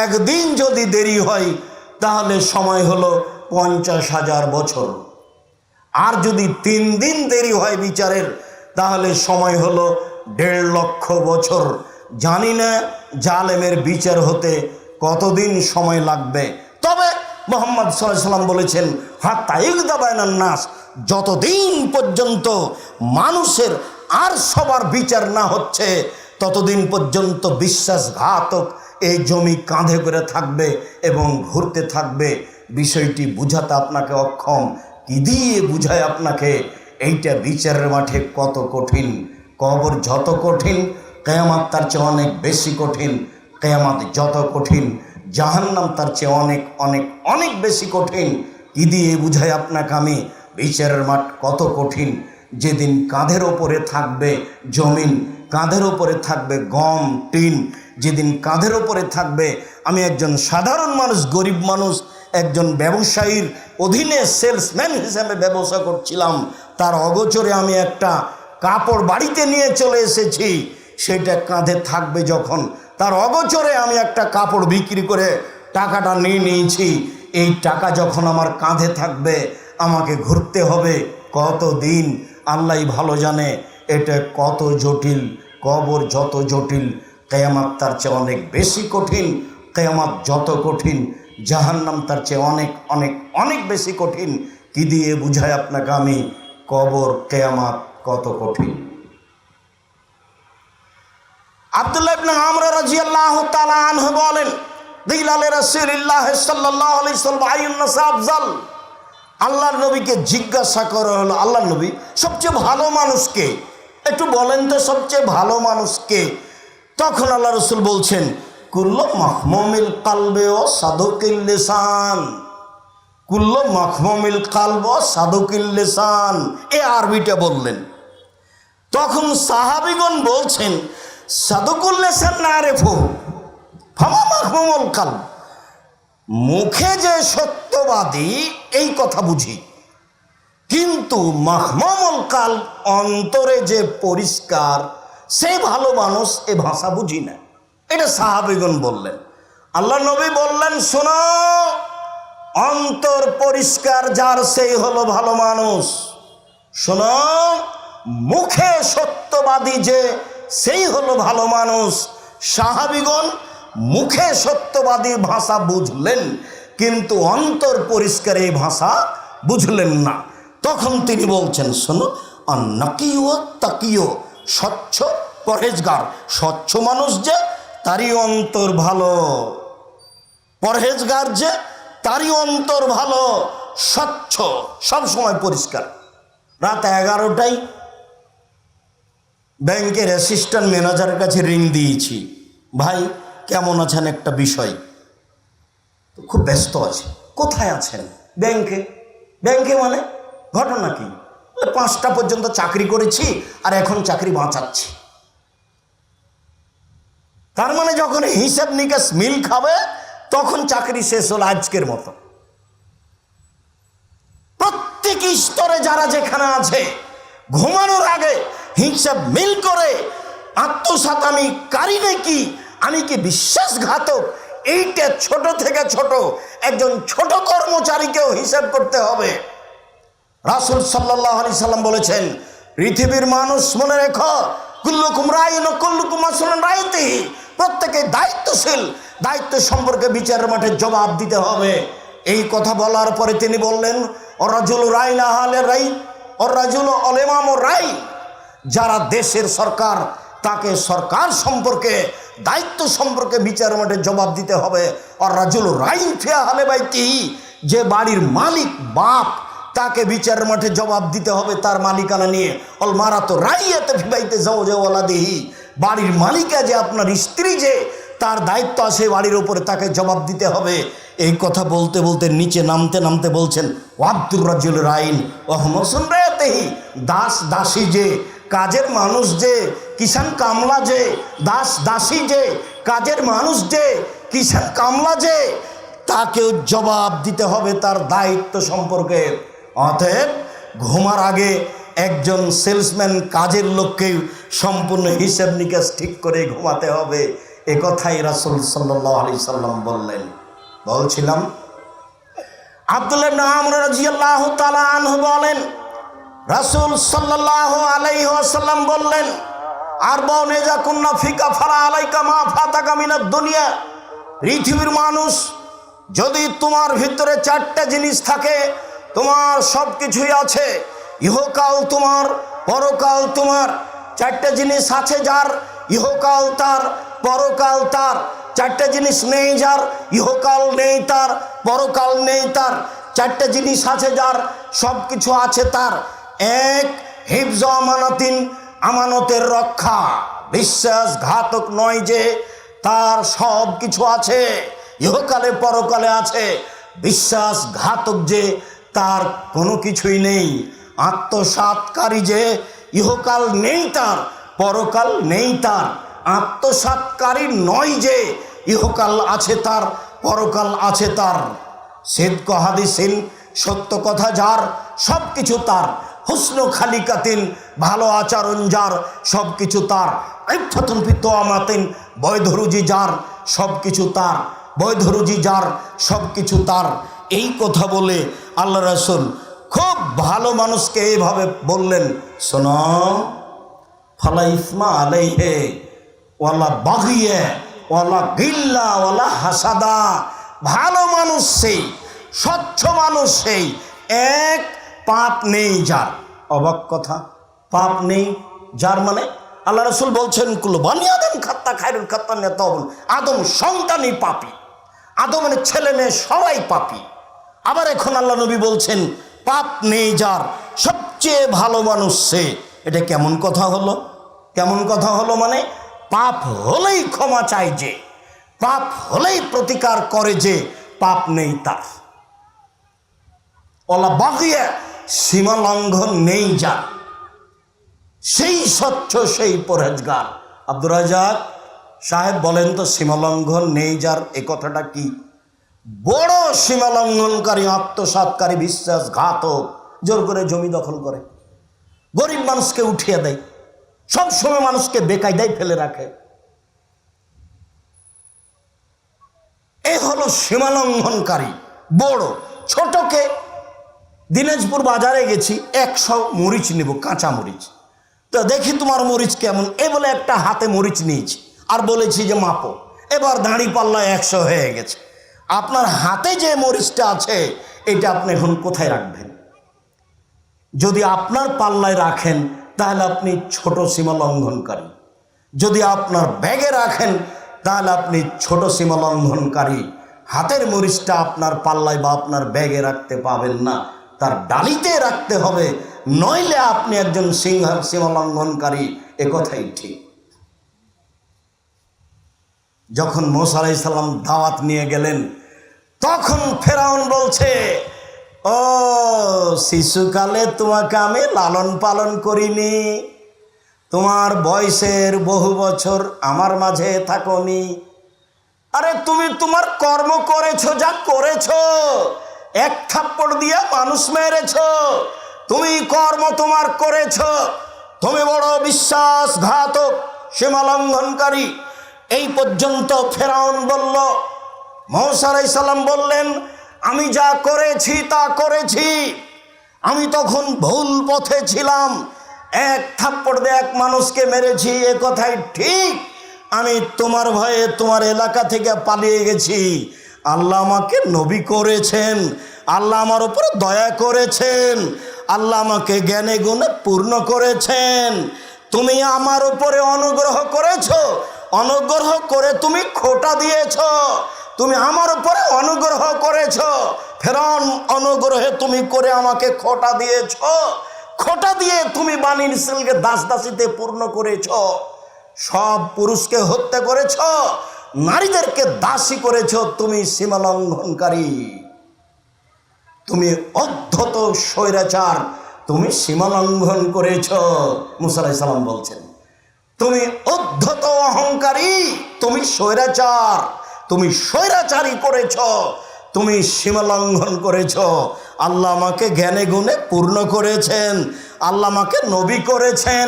একদিন যদি দেরি হয় তাহলে সময় হলো 50,000 বছর, আর যদি 3 দিন দেরি হয় বিচারের তাহলে সময় হলো 1.5 লক্ষ বছর। জানি না জালেমের বিচার হতে কতদিন সময় লাগবে, তবে মুহাম্মদ সাল্লাল্লাহু আলাইহি ওয়াসাল্লাম বলেছেন, হাত্তা ইউদাবানান নাস, যতদিন পর্যন্ত মানুষের আর সবার বিচার না হচ্ছে ততদিন পর্যন্ত বিশ্বাসঘাতক এই জমি কাঁধে করে থাকবে এবং ঘুরতে থাকবে। বিষয়টি বুঝাতে আপনাকে অক্ষম, কি দিয়ে বুঝায় আপনাকে এইটা বিচারের মাঠে কত কঠিন। কবর যত কঠিন, কিয়ামত তার চেয়ে অনেক বেশি কঠিন। কিয়ামত যত কঠিন, জাহান্নাম তার চেয়ে অনেক অনেক অনেক বেশি কঠিন। কি দিয়ে বুঝাই আপনাকে আমি বিচারের মাঠ কত কঠিন। যেদিন কাঁধের ওপরে থাকবে জমিন, কাঁধের ওপরে থাকবে গম টিন, যেদিন কাঁধের ওপরে থাকবে, আমি একজন সাধারণ মানুষ, গরিব মানুষ, একজন ব্যবসায়ীর অধীনে সেলসম্যান হিসেবে ব্যবসা করছিলাম, তার অগোচরে আমি একটা কাপড় বাড়িতে নিয়ে চলে এসেছি, সেটা কাঁধে থাকবে যখন, তার অগোচরে আমি একটা কাপড় বিক্রি করে টাকাটা নিয়ে নিয়েছি, এই টাকা যখন আমার কাঁধে থাকবে আমাকে ঘুরতে হবে কতদিন আল্লাহই ভালো জানে। এটা কত জটিল, কবর যত জটিল, কিয়ামত তার চেয়ে অনেক বেশি কঠিন। কিয়ামত যত কঠিন, জাহান্নাম তার চেয়ে অনেক অনেক অনেক বেশি কঠিন। কি দিয়ে বুঝায় আপনাকে আমি কবর কিয়ামত কত কঠিন। আব্দুল্লাহ ইবনে আমর রাদিয়াল্লাহু তাআলা আনহু বলেন, দিলা লিরাসূলিল্লাহ সাল্লাল্লাহু আলাইহি ওয়াসাল্লাম আইয়ুন নাস আফজাল, আল্লাহর নবীকে জিজ্ঞাসা করা হলো, আল্লাহর নবী সবচেয়ে ভালো মানুষ কে, একটু বলেন তো সবচেয়ে ভালো মানুষ কে? তখন আল্লাহ রাসূল বলছেন, কুল্লু মাহমুমিল কালবে ও সাদুকিল লিসান, কুল্লু মাহমুমিল কালব ও সাদুকিল লিসান, এই আরবিটা বললেন। তখন সাহাবীগণ বলছেন, সাদুকুল লিসান না আরেফু ফামা মাহমুমুল কালব, মুখে যে সত্যবাদী এই কথা বুঝি, কিন্তু মাহমুমুল কালব, অন্তরে যে পরিষ্কার, সে ভালো মানুষ, এ ভাষা বুঝি না। এটা সাহাবীগণ বললেন। আল্লাহ নবী বললেন, শোনো, অন্তর পরিষ্কার যার সেই হলো ভালো মানুষ। শোনো, মুখে সত্যবাদী যে সেই হলো ভালো মানুষ। সাহাবীগণ মুখে সত্যবাদী ভাষা বুঝলেন, কিন্তু অন্তর পরিষ্কার এই ভাষা বুঝলেন না। তখন তিনি বলছেন, শোনো, আন্নাকিও তাকিও, স্বচ্ছ পরহেজগার, স্বচ্ছ মানুষ যে তারই অন্তর ভালো, পরহেজগার যে তারই অন্তর ভালো, স্বচ্ছ, সব সময় পরিষ্কার। রাত 11টায় ব্যাংকের অ্যাসিস্ট্যান্ট ম্যানেজারের কাছে রিং দিয়েছি, ভাই কেমন আছেন, একটা বিষয়, খুব ব্যস্ত আছে। কোথায় আছেন? ব্যাংকে। ব্যাংকে মানে ঘটনা কি? 5টা পর্যন্ত চাকরি করেছি আর এখন চাকরি বাঁচাচ্ছি। তার মানে যখন হিসাব নিকাশ মিল খাবে তখন চাকরি শেষ হলো আজকের মতো। প্রত্যেক স্তরে যারা যেখানে আছে ঘুমানোর আগে হিসাব মিল করে আত্মসাৎ আমি কারি নাকি, আমি কি বিশ্বাসঘাতক, এইটা ছোট থেকে ছোট একজন ছোট কর্মচারীকেও হিসাব করতে হবে। রাসূল সাল্লাল্লাহু আলাইহি সাল্লাম বলেছেন, পৃথিবীর মানুষ মনে রেখো, কুল্লুকুম রাইন ওয়া কুল্লুকুম মাসউলুন রাইয়াতিহি, প্রত্যেকে দায়িত্বশীল, দায়িত্ব সম্পর্কে বিচারের মাঠে জবাব দিতে হবে। এই কথা বলার পরে তিনি বললেন, ওয়ারাজুলু রাইন আহলে রাই ওয়ারাজুলু আলিমামু রাই, যারা দেশের সরকার তাকে সরকার সম্পর্কে দায়িত্ব সম্পর্কে বিচার মাঠে জবাব দিতে হবে। ওয়ারাজুলু রাইন ফি আহলি বাইতিহি, যে বাড়ির মালিক বাপ তাকে বিচারের মাঠে জবাব দিতে হবে তার মালিকানা নিয়ে। অল মারাতু রাইয়াতে ফি বাইতি যাওজা ওয়ালাদিহি, বাড়ির মালিকা যে আপনার স্ত্রী, যে তার দায়িত্ব আছে বাড়ির উপরে, তাকে জবাব দিতে হবে। এই কথা বলতে বলতে নিচে নামতে নামতে বলছেন, ওয়াব্দুর রাজুল রাইন ওহমসুন রায়াতেহি, দাস দাসী যে কাজের মানুষ, যে কিষান কামলা, যে দাস দাসী যে কাজের মানুষ, যে কিষান কামলা, যে তাকেও জবাব দিতে হবে তার দায়িত্ব সম্পর্কে। অতএব ঘুমার আগে একজন সেলসম্যান কাজের লোককে সম্পূর্ণ হিসাব নিকাশ ঠিক করে ঘুমাতে হবে। এ কথাই রাসূল সাল্লাল্লাহু আলাইহি সাল্লাম বললেন। বলছিলাম আব্দুল্লাহ ইবনে আমর রাদিয়াল্লাহু তাআলা আনহু বলেন, রাসূল সাল্লাল্লাহু আলাইহি ওয়াসাল্লাম বললেন, আরবাউন ইযা কুন্না ফিকা ফালা আলাইকা মা ফাতাকা মিনাদ দুনিয়া, পৃথিবীর মানুষ, যদি তোমার ভিতরে চারটা জিনিস থাকে তোমার সব কিছুই আছে, ইহকাল তোমার, পরকাল তোমার। চারটা জিনিস আছে যার, ইহকাল তার, পরকাল তার। চারটা জিনিস নেই যার, ইহকাল নেই তার, পরকাল নেই তার। চারটা জিনিস আছে যার, সব কিছু আছে তার। এক, হিফজ আমানাতিন, আমানতের রক্ষা, বিশ্বাসঘাতক নয় যে তার সব কিছু আছে, ইহকালে পরকালে আছে। বিশ্বাসঘাতক যে তার কোনো কিছুই নেই। আত্মসাৎকারী যে ইহকাল নেই তার, পরকাল নেই তার। আত্মসাৎকারী নয় যে ইহকাল আছে তার, পরকাল আছে তার। সিদক হাদিসিন, সত্য কথা যার, সব কিছু তার। হুসনু খালিকাতিন, ভালো আচরণ যার, সব কিছু তার। ইফাতুন ফি তুআমাতিন, বৈধরুজি যার, সব কিছু তার। বৈধরুজি যার, সব কিছু তার। এই কথা বলে আল্লাহ রাসূল খুব ভালো মানুষকে এইভাবে বললেন, শোনো, ফালা ইসমা আলাইহি ওয়ালা বাগিয়া ওয়ালা গিল্লা ওয়ালা হাসাদা। ভালো মানুষ সেই, স্বচ্ছ মানুষ সেই, এক, পাপ নেই যার। অবাক কথা, পাপ নেই যার মানে আল্লাহ রাসূল বলছেন, কুল্লু বানি আদম খাত্তা খায়রুল খাত্তানিয়া তাওবুন, আদম সন্তানই পাপী, আদমের ছেলে মেয়ে সবাই পাপী। আবার এখন আল্লাহ নবী বলছেন পাপ নেই যার, সবচেয়ে ভালো মানুষ সে। এটা কেমন কথা হলো? কেমন কথা হলো মানে, পাপ হলেই ক্ষমা চায় যে, পাপ হলেই প্রতিকার করে যে, পাপ নেই তার। ওলা বাগিয়া, সীমা লঙ্ঘন নেই যার, সেই স্বচ্ছ, সেই পরহেজগার। আব্দুর রাজ্জাক সাহেব বলেন তো, সীমালঙ্ঘন নেই যার এ কথাটা কি? বড় সীমালঙ্ঘনকারী, আত্মসাৎকারী, বিশ্বাসঘাতক, জোর করে জমি দখল করে, গরিব মানুষকে উঠিয়ে দেয়, সবসময় মানুষকে বেকায়দায় ফেলে রাখে। এ হলো সীমালঙ্ঘনকারী বড়। ছোটকে, দিনাজপুর বাজারে গেছি, 100 মরিচ নেব, কাঁচা মরিচ। তো দেখি তোমার মরিচ কেমন, এ বলে একটা হাতে মরিচ নিয়েছি আর বলেছি যে মাপো। এবার দাঁড়ি পাল্লা 100 হয়ে গেছে। আপনার হাতে যে মরিচটা আছে এটা আপনি এখন কোথায় রাখবেন? যদি আপনার পাল্লায় রাখেন তাহলে আপনি ছোট সীমা লঙ্ঘনকারী, যদি আপনার ব্যাগে রাখেন তাহলে আপনি ছোট সীমা লঙ্ঘনকারী। হাতের মরিচটা আপনার পাল্লায় বা আপনার ব্যাগে রাখতে পাবেন না, তার ডালিতে রাখতে হবে, নইলে আপনি একজন সীমা লঙ্ঘনকারী। এ কথাই ঠিক। যখন মূসা আলাইহিস সালাম দাওয়াত নিয়ে গেলেন, তখন ফেরাউন বলছে, ও শিশুকালে তোমাকে আমি লালন পালন করিনি, তোমার বয়সের বহু বছর আমার মাঝে থাকোনি। আরে তুমি তোমার কর্ম করেছো, যা করেছো, এক থাপ্পড় দিয়ে মানুষ মেরেছো, তুমি কর্ম তোমার করেছো, তুমি বড় বিশ্বাসঘাতক, সীমা লঙ্ঘনকারী। এই পর্যন্ত ফেরাউন বলল। মূসা আলাইহিস সালাম বললেন, আমি যা করেছি তা করেছি, আমি তখন ভুল পথে ছিলাম, এক থাপ্পড় দিয়ে এক মানুষকে মেরেছি, এ কথাই ঠিক। আমি তোমার ভয়ে তোমার এলাকা থেকে পালিয়ে গেছি। আল্লাহ আমাকে নবী করেছেন, আল্লাহ আমার উপর দয়া করেছেন, আল্লাহ আমাকে জ্ঞানে গুণে পূর্ণ করেছেন। তুমি আমার উপরে অনুগ্রহ করেছো, অনুগ্রহ করে তুমি খোঁটা দিয়েছো। তুমি আমার উপরে অনুগ্রহ করেছো, ফেরাউন অনুগ্রহে তুমি করে আমাকে খোঁটা দিয়েছো। খোঁটা দিয়ে তুমি বানি ইসরাইলকে দাস দাসীতে পূর্ণ করেছো। সব পুরুষকে হত্যা করেছো, নারীদেরকে দাসী করেছো। তুমি সীমা লঙ্ঘনকারী, তুমি অধ্যত স্বৈরাচার, তুমি সীমা লঙ্ঘন করেছো। মূসা আলাইহিস সালাম বলছেন, তুমি অধ্যত অহংকারী, তুমি স্বৈরাচার, তুমি স্বৈরাচারী করেছো, তুমি সীমা লঙ্ঘন করেছো। আল্লাহ আমাকে জ্ঞানে গুণে পূর্ণ করেছেন, আল্লাহ আমাকে নবী করেছেন,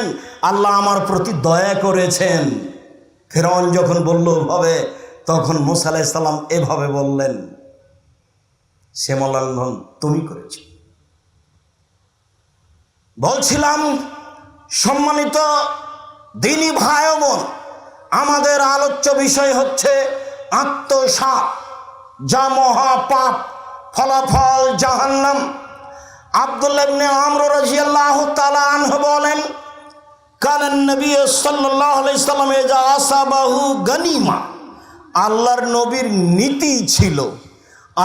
আল্লাহ আমার প্রতি দয়া করেছেন। ফিরআউন যখন বলল ওভাবে, তখন মূসা আলাইহিস সালাম এভাবে বললেন, সীমা লঙ্ঘন তুমি করেছ। বলছিলাম, সম্মানিত দিনী ভাই ও বোন, আমাদের আলোচ্য বিষয় হচ্ছে আত্মসাৎ, যা মহাপাপ, ফলাফল জাহান্নাম। আব্দুল্লাহ ইবনে আমর রাদিয়াল্লাহু তাআলা আনহু বলেন, কানান নবী সাল্লাল্লাহু আলাইহি সাল্লাম ইজা আসাবাহু গনিমা, আল্লাহর নবীর নীতি ছিল,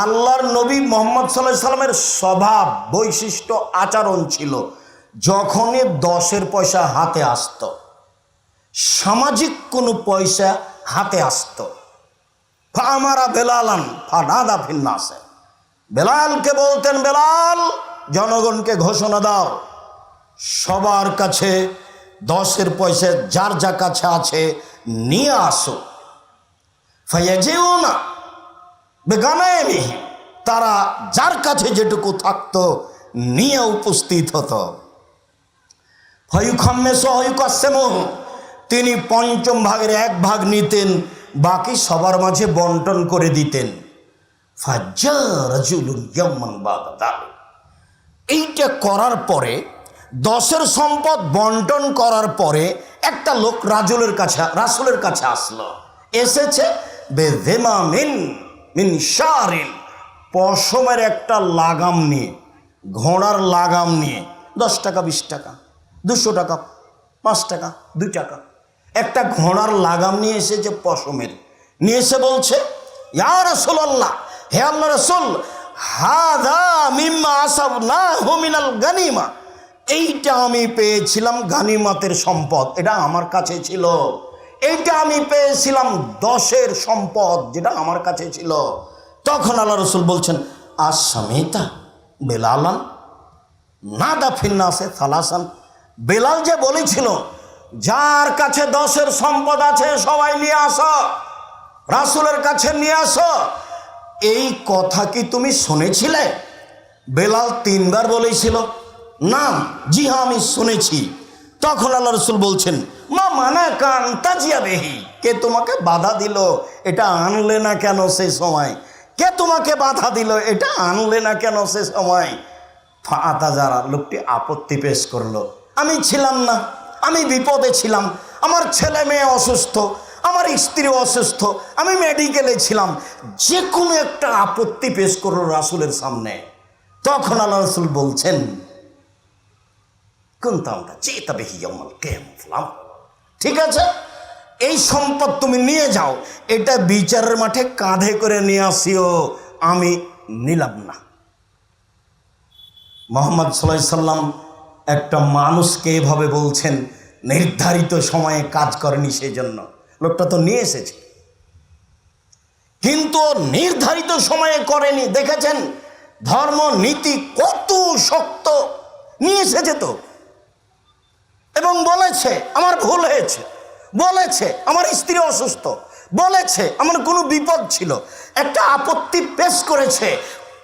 আল্লাহর নবী মুহাম্মদ সাল্লাল্লাহু আলাইহি সাল্লামের স্বভাব, বৈশিষ্ট্য, আচরণ ছিল, যখনই 10-এর পয়সা হাতে আসত, সামাজিক কোনো পয়সা হাতে আসত, ফামারা বেলালান ফানাদা ফিন্নাসে, বেলালকে বলতেন, বেলাল জনগণকে ঘোষণা দাও, সবার কাছে 10-এর পয়সা যার যা কাছে আছে নিয়ে আসো। ফায়াজিউনা বেগানাইমি, তারা যার কাছে যেটুকু থাকতো নিয়ে উপস্থিত হতো। ফায়ুখাম্মেসু ফায়ুকাসসিমু, তিনি 5ম ভাগের 1 ভাগ নিতেন, বাকি সবার মাঝে বন্টন করে দিতেন। ফাজ্জা রাজুলুন ইয়াওমান বাদা যালিক, এইটা করার পরে, 10-এর সম্পদ বন্টন করার পরে একটা লোক রাসূলের কাছে আসলো। এসেছে বেযিমামিন মিন শারিন, পশমের একটা লাগাম নিয়ে, ঘোড়ার লাগাম নিয়ে, 10 টাকা, 20 টাকা, 200 টাকা, 5 টাকা, 2 টাকা, একটা ঘোড়ার লাগাম নিয়ে এসেছে পশমের, নিয়ে এসে বলছে, ইয়া রাসূলুল্লাহ, হে আল্লাহর রাসূল, হাযা মিম্মা আসাবনাহু মিনাল গানিমা, এইটা আমি পেয়েছিলাম গানিমাতের সম্পদ, এটা আমার কাছে ছিল, এইটা আমি পেয়েছিলাম 10-এর সম্পদ, যেটা আমার কাছে ছিল। তখন আল্লাহ রাসূল বলছেন, আস-সামিতা বেলালান নাদা ফিন্নাসে সালাসান, বেলাল যে বলেছিল যার কাছে 10-এর সম্পদ আছে সবাই নিয়ে আসো, রাসূলের কাছে নিয়ে আসো, এই কথা কি তুমি শুনেছিলে? বেলাল 3 বার বলেছিল, না, জি হ্যাঁ আমি শুনেছি। তখন আল্লাহ রাসূল বলছেন, মা মানাকা আন তাজিয়া বিহি, কে তোমাকে বাধা দিল, এটা আনলে না কেন সে সময়? কে তোমাকে বাধা দিল, এটা আনলে না কেন সে সময়? ফাআতাজারা, লোকটি আপত্তি পেশ করলো, আমি ছিলাম না, আমি বিপদে ছিলাম, আমার ছেলে মেয়ে অসুস্থ, আমার স্ত্রী অসুস্থ, আমি মেডিকেলে ছিলাম, যে কোনো একটা আপত্তি পেশ করলো রাসূলের সামনে। তখন আল্লাহ রাসূল বলছেন, কুনতামটা চিতা বিহি ইয়াউমাল কিয়ামাহ, ঠিক আছে, এই সম্পদ তুমি নিয়ে যাও, এটা বিচারের মাঠে কাঁধে করে নিয়ে আসিও, আমি নিলাম না। মুহাম্মদ সাল্লাল্লাহু আলাইহি সাল্লাম একটা মানুষকে এভাবে বলছেন, নির্ধারিত সময়ে কাজ করেনি, সেই জন্য লোকটা তো নিয়ে এসেছে, কিন্তু নির্ধারিত সময়ে করেনি। দেখেছেন ধর্ম নীতি কত শক্ত, নিয়ে এসেছে তো, এবং বলেছে আমার ভুল হয়েছে, বলেছে আমার স্ত্রী অসুস্থ, বলেছে আমার কোনো বিপদ ছিল, একটা আপত্তি পেশ করেছে,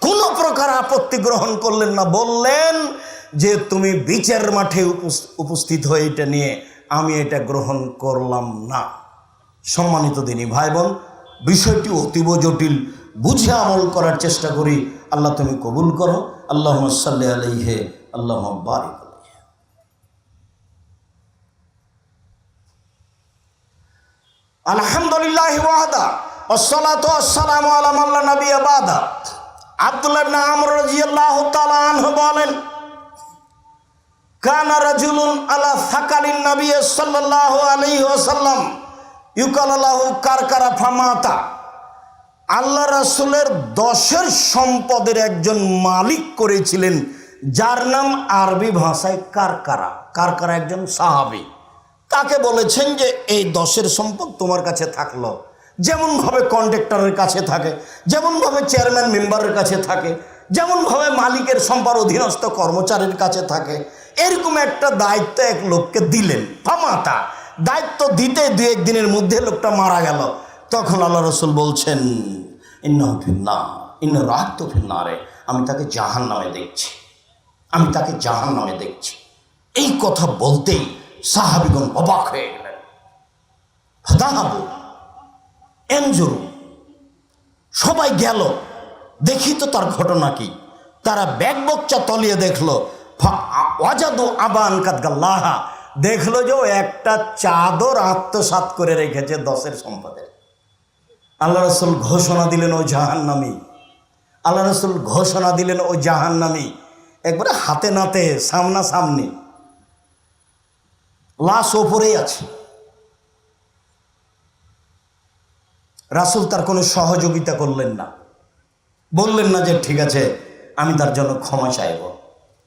কোনো প্রকার আপত্তি গ্রহণ করলেন না, বললেন যে তুমি বিচার মাঠে উপস্থিত হয়ে এটা নিয়ে আমি এটা গ্রহণ করলাম না। সম্মানিত দিনী ভাই বোন, বিষয়টি অতীব জটিল, বুঝে আমল করার চেষ্টা করি। আল্লাহ তুমি কবুল করো। আল্লাহুম্মা সাল্লি আলাইহি, আল্লাহুম্মা বারিক আলাইহি। আলহামদুলিল্লাহি ওয়াহদা ওয়াসসালাতু ওয়াসসালামু আলা মান লা নাবিয়্যা বাদা। আব্দুল্লাহ ইবনে আমর রাদিয়াল্লাহু তাআলা আনহু বলেন, কানা রাজুলুন আলা সাকালিন নবী সাল্লাল্লাহু আলাইহি ওয়াসাল্লাম ইউকালু লাহু কারকারা ফামাতা। আল্লাহ রাসূলের 10 সম্পদের একজন মালিক করেছিলেন, যার নাম আরবি ভাষায় কারকারা। কারকারা একজন সাহাবী। তাকে বলেছেন যে এই 10 সম্পদ তোমার কাছে থাকলো, যেমনভাবে কন্ট্রাক্টরের কাছে থাকে, যেমনভাবে চেয়ারম্যান মেম্বারের কাছে থাকে, যেমনভাবে মালিকের সম্পদ অধীনস্থ কর্মচারীর কাছে থাকে, এরকম একটা দায়িত্ব এক লোককে দিলেন। ফামাতা, দায়িত্ব দিতে 2-1 দিনের মধ্যে লোকটা মারা গেল। তখন আল্লাহ রাসূল বলছেন, ইন্নাহু ফিন্নার, ইন্না রাহতু ফিন্নারে, আমি তাকে জাহান্নামে দেখছি, আমি তাকে জাহান্নামে দেখছি। এই কথা বলতেই সাহাবীগণ অবাক হয়ে গেলেন। ফাদাহাবু এনজুরু, সবাই গেল দেখি তো তার ঘটনা কি। তারা ব্যাগ বকচা তলিয়ে দেখলো, ওয়াজাদু আবান কাদগাল্লাহা, দেখলো যে একটা চাদর আত্মসাৎ করে রেখেছে 10 সম্পদের। আল্লাহ রাসূল ঘোষণা দিলেন ও জাহান্নামী, আল্লাহ রাসূল ঘোষণা দিলেন ও জাহান্নামী। একবারে হাতে নাতে সামনাসামনি, লাশ ওপরেই আছে। রাসূল তার কোনো সহযোগিতা করলেন না, বললেন না যে ঠিক আছে আমি তার জন্য ক্ষমা চাইব,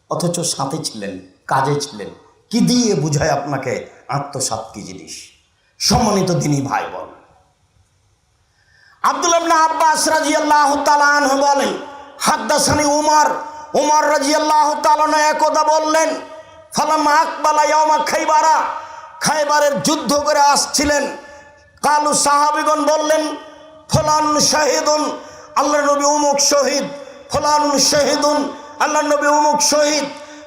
অথচ সাথে ছিলেন, কাজে ছিলেন। কি দিয়ে বুঝায় আপনাকে আত্মসাৎ কি জিনিস? সম্মানিত দিনী ভাই বোন, আব্দুল্লাহ ইবনে আব্বাস রাদিয়াল্লাহু তাআলা আনহু বলেন, হাদ্দাসানি উমর রাদিয়াল্লাহু তাআলা একদা বললেন, ফালাম্মা আকবালা ইয়াউমা খাইবারা, খাইবারের যুদ্ধ করে আসছিলেন। কালু, সাহাবীগণ বললেন, ফুলান শাহিদুন, আল্লাহর নবী অমুক শহীদ, ফুলান শাহিদুন, আল্লাহর নবী অমুক শহীদ।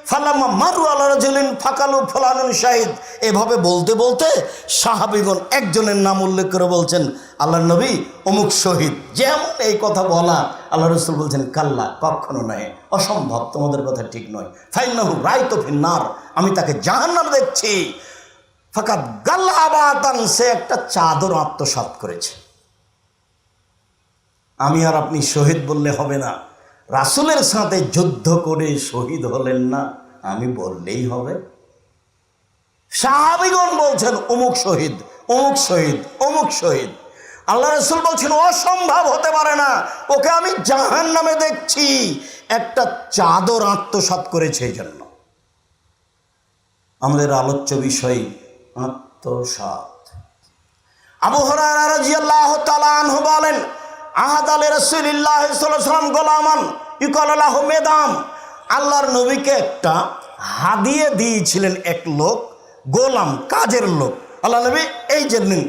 ফালাম্মা মারু আলা রাজুলিন ফাকালু ফুলানুন শাহিদ। এভাবে বলতে বলতে সাহাবীগণ একজনের নাম উল্লেখ করে বলছেন, আল্লাহর নবী অমুক শহীদ। যেমন এই কথা বলা, আল্লাহ রাসূল বলছেন, কাল্লা, কখনো নয়, অসম্ভব, তোমাদের কথা ঠিক নয়। ফাইন্নাহু রাইতু ফিন্নার, আমি তাকে জাহান্নামে দেখছি। ফাকাদ গাল্লা আবাতান, সে একটা চাদর আত্মসাৎ করেছে। আমি আর আপনি শহীদ বললে হবে না, রাসূলের সাথে যুদ্ধ করে শহীদ হলেন না, আমি বললেই হবে। সাহাবীগণ বলছেন অমুক শহীদ, অমুক শহীদ, অমুক শহীদ। আল্লাহ রাসূল বলছেন অসম্ভব হতে পারে না, ওকে আমি জাহান্নামে দেখছি, একটা চাদর আত্মসাৎ করেছে। এই জন্য আমাদের আলোচ্য বিষয় আত্মসাৎ। আবু হুরায়রা রাদিয়াল্লাহু তাআলা আনহু বলেন, আহাদালে রাসূলুল্লাহ সাল্লাল্লাহু আলাইহি ওয়াসাল্লাম গোলামান ইউকালু লাহু মেদাম, আল্লাহর নবীকে একটা হাদিয়ে দিয়েছিলেন এক লোক, গোলাম, কাজের লোক। আল্লাহ নবী এই যে নিন,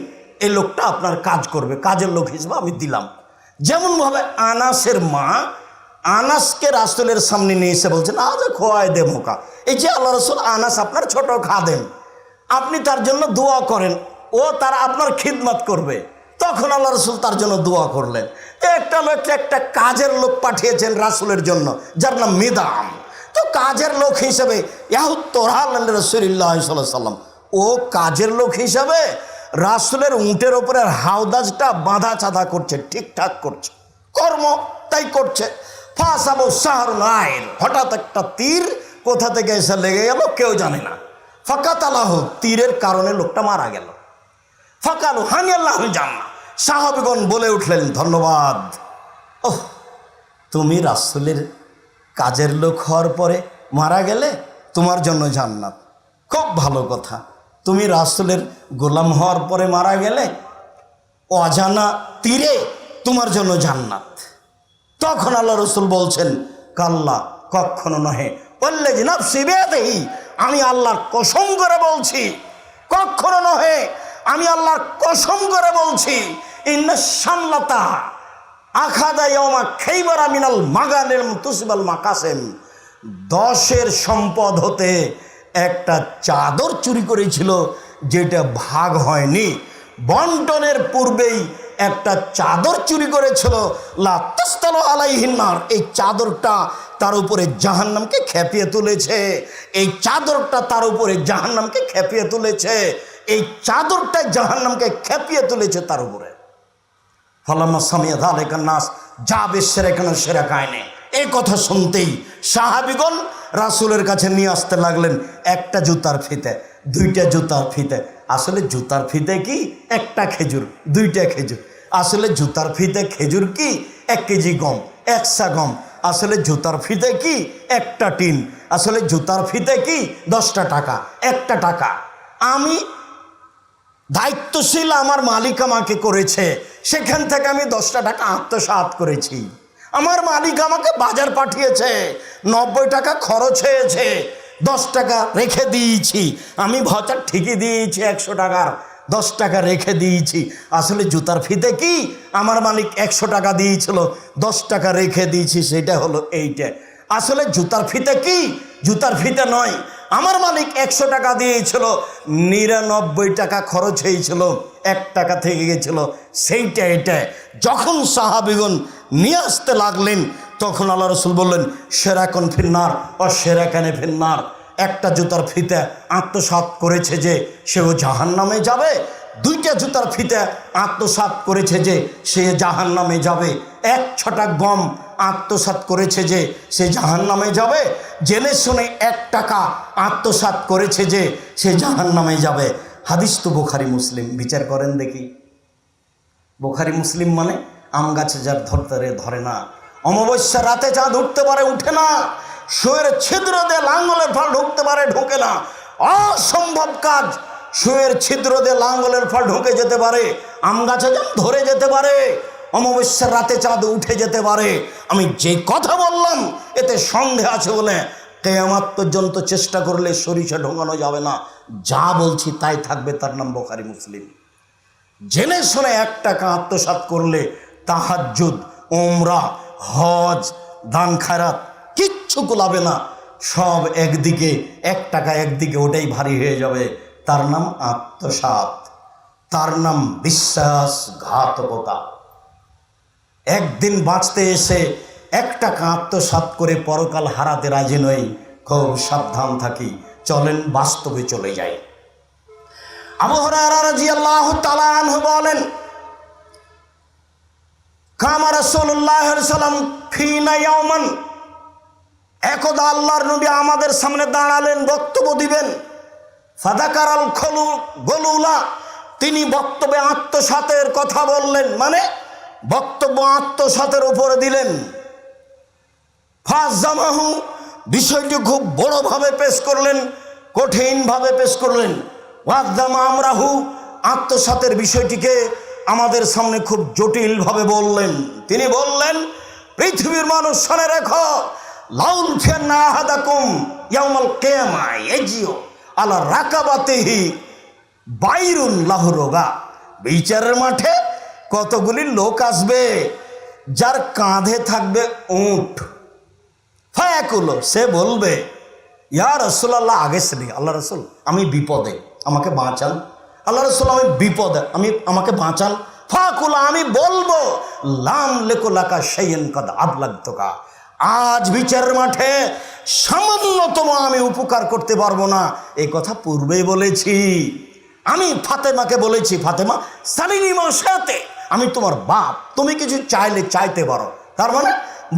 এই লোকটা আপনার কাজ করবে, কাজের লোক হিসেবে আমি দিলাম। যেমনভাবে আনাসের মা আনাসকে রাসূলের সামনে নিয়ে এসে বলছেন, আজ খোয়ায় দে মোকা, এই যে আল্লাহ রাসূল, আনাস আপনার ছোট খাদেম, আপনি তার জন্য দোয়া করেন, ও তার আপনার খিদমত করবে। তখন আল্লাহ রাসূল তার জন্য দোয়া করলেন। একটা লোক, একটা কাজের লোক পাঠিয়েছেন রাসূলের জন্য, যার নাম মিদাম। তো কাজের লোক হিসেবে রাসূলুল্লাহ সাল্লাল্লাহু আলাইহি ওয়াসাল্লাম, ও কাজের লোক হিসাবে রাসূলের উটের ওপরে হাওদাজটা বাঁধা চাঁদা করছে, ঠিকঠাক করছে, কর্ম তাই করছে। ফাসাবু শাহরুল আইল, হঠাৎ একটা তীর কোথা থেকে এসে লেগে গেল কেউ জানে না। ফাকাতালাহু, তীরের কারণে লোকটা মারা গেল। ফাকালু হানিয়াল্লাহু জান্নাহ, সাহাবীগণ বলে উঠলেন, ধন্যবাদ, ওহ তুমি রাসূলের কাজের লোক হওয়ার পরে মারা গেলে, তোমার জন্য জান্নাত, খুব ভালো কথা। তুমি রাসূলের গোলাম হওয়ার পরে মারা গেলে, অজানা তীরে, তোমার জন্য জান্নাত। তখন আল্লাহ রাসূল বলছেন, কাল্লা, কখনো নহে, ওয়াল্লাযী নাফসি বিয়াদিহি, আমি আল্লাহর কসম করে বলছি, কখনো নহে, আমি আল্লাহর কসম করে বলছি, ইন্না শামলাতা আখাদা ইয়াউমা খাইবারা মিনাল মাগানিম তুসবাল মাকাসিম, 10 সম্পদ হতে একটা চাদর চুরি করেছিল, যেটা ভাগ হয়নি। বন্টনের পূর্বেই একটা চাদর চুরি করেছিল, লা তাসতালু আলাইহিন নার, এই চাদরটা তার উপরে জাহান্নামকে খেপিয়ে তুলেছে, এই চাদরটা তার উপরে জাহান্নামকে খেপিয়ে তুলেছে, এই চাদরটা জাহান্নামকে খেপিয়ে তুলেছে তার উপরে। ফালাম্মা সামিয়া যালিকা নাস জাবে শিরকানা শিরকায়নে, এই কথা শুনতেই সাহাবীগণ রাসূলের কাছে নিয়ে আসতে লাগলেন একটা জুতার ফিতে, 2টা জুতার ফিতে। আসলে জুতার ফিতে কি? একটা খেজুর, 2টা খেজুর। আসলে জুতার ফিতে খেজুর কি? 1 কেজি গম, 1 সা গম। আসলে জুতার ফিতে কি? একটা টিন। আসলে জুতার ফিতে কি? 10টা টাকা, 1টা টাকা। আমি দায়িত্বশীল, আমার মালিক আমাকে করেছে, সেখান থেকে আমি 10টা টাকা আত্মসাৎ করেছি। আমার মালিক আমাকে বাজার পাঠিয়েছে, 90 টাকা খরচ হয়েছে, 10 টাকা রেখে দিয়েছি। আমি ভাউচার ঠিকই দিয়েছি 100 টাকার, 10 টাকা রেখে দিয়েছি। আসলে জুতার ফিতে কি? আমার মালিক 100 টাকা দিয়েছিল, 10 টাকা রেখে দিয়েছি, সেটা হলো এইটা। আসলে জুতার ফিতে কি? জুতার ফিতে নয়, আমার মালিক 100 টাকা দিয়েছিল, 99 টাকা খরচ হয়েছিল, 1 টাকা থেকে গেছিল, সেইটা এটা। যখন সাহাবীগণ নিয়ে আসতে লাগলেন তখন আল্লাহ রাসূল বললেন, শিরকুন ফিন্নার ও শিরকানে ফিন্নার, একটা জুতার ফিতে আত্মসাৎ করেছে যে সেও জাহান্নামে যাবে, 2টা জুতার ফিতে আত্মসাৎ করেছে যে সে জাহান্নামে যাবে, 1 ছটা গম আত্মসাৎ করেছে যে সে জাহান্নামে যাবে, জেনে শুনে 1 টাকা আত্মসাৎ করেছে যে সে জাহান্নামে যাবে। হাদিস তো বুখারী মুসলিম, বিচার করেন দেখি। বুখারী মুসলিম মানে আম গাছে যার ধরতে ধরে না, অমাবস্যার রাতে চাঁদ উঠতে পারে উঠে না, শুয়ের ছিদ্র দিয়ে লাঙ্গলের ফল ঢুকতে পারে ঢোকে না, অসম্ভব কাজ। শুয়ের ছিদ্র দিয়ে লাঙ্গলের ফল ঢুকে যেতে পারে, আম গাছে যেমন ধরে যেতে পারে, অমাবস্যার রাতে চাঁদ উঠে যেতে পারে। আমি যে কথা বললাম এতে সন্দেহ আছে বলে কিয়ামত পর্যন্ত চেষ্টা করলে সরিষা ঢোকানো যাবে না। যা বলছি তাই থাকবে, তার নাম বুখারী মুসলিম। জেনে শুনে 1 টাকা আত্মসাৎ করলে তাহাজ্জুদ, উমরা, হজ, দান খায়রাত কিচ্ছু কুলাবে না, সব একদিকে, 1 টাকা একদিকে, ওটাই ভারী হয়ে যাবে। তার নাম আত্মসাৎ, তার নাম বিশ্বাসঘাতকতা। একদিন বাঁচতে এসে 1 টাকা আত্মসাৎ করে পরকাল হারাতে রাজি নই, খুব সাবধান থাকি। চলেন বাস্তবে চলে যাই। আবু হুরায়রা রাদিয়াল্লাহু তাআলা আনহু বলেন, কামা রাসূলুল্লাহ সাল্লাল্লাহু আলাইহি ওয়াসাল্লাম ফিনা ইয়াওমান, একদা আল্লাহর নবী আমাদের সামনে দাঁড়ালেন, বক্তব্য দিবেন। ফাযাকারাল গলুলা, তিনি বক্তব্যে আত্মসাতের কথা বললেন, মানে বক্তব্য আত্মসাতের উপরে দিলেন। ফাজামাহু, বিষয়টি খুব বড়ভাবে পেশ করলেন, কঠিনভাবে পেশ করলেন। ওয়াজামা আমরাহু, আত্মসাতের বিষয়টিকে আমাদের সামনে খুব জটিলভাবে বললেন। তিনি বললেন, পৃথিবীর মানুষ শুনে রেখো, লাউল ফিয়ান্না আহাদাকুম ইয়াউমাল কিয়ামা ইয়াজিউ আলা রাকাবাতিহি বাইরুন লাহু রোগা, বিচারের মাঠে কতগুলি লোক আসবে যার কাঁধে থাকবে উট। ফায়াকুলো, সে বলবে, ইয়া রাসূলুল্লাহ, আগে শুনি, আল্লাহ রাসূল আমি বিপদে, আমাকে বাঁচান। আল্লাহ রাসূল আমি বিপদে, আমাকে বাঁচান। ফাকুলা, আমি বলবো, লাম লেকুলাকা শাইয়্যান কাদ আবলাগতুকা, আজ বিচারের মাঠে সামান্যতম আমি উপকার করতে পারবো না। এই কথা পূর্বেই বলেছি। আমি ফাতেমাকে বলেছি, ফাতেমা সালিনী মাসাতে, আমি তোমার বাপ, তুমি কিছু চাইলে চাইতে পারো। তার মানে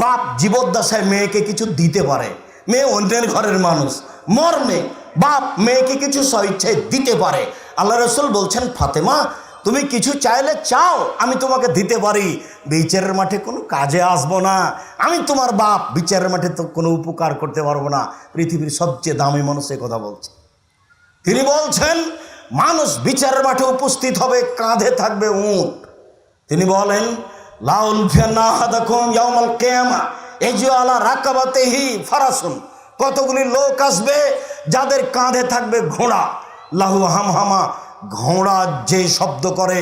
বাপ জীবদ্দশায় মেয়েকে কিছু দিতে পারে, মেয়ে অন্যের ঘরের মানুষ, মর্মে বাপ মেয়েকে কিছু স্বইচ্ছায় দিতে পারে। আল্লাহ রাসূল বলছেন, ফাতেমা তুমি কিছু চাইলে চাও, আমি তোমাকে দিতে পারি, বিচারের মাঠে কোনো কাজে আসবো না, আমি তোমার বাপ, বিচারের মাঠে তো কোনো উপকার করতে পারবো না। পৃথিবীর সবচেয়ে দামি মানুষ এ কথা বলছে। তিনি বলছেন, মানুষ বিচারের মাঠে উপস্থিত হবে, কাঁধে থাকবে উট। তিনি বলেন, লাউল ফিয়ান্না আহাদাকুম ইয়াউমাল কিয়ামা ইয়াজিউ আলা রাকাবাতিহি ফারাসুন, কতগুলি লোক আসবে যাদের কাঁধে থাকবে ঘোড়া, লাহু হামহামা, ঘোড়া যে শব্দ করে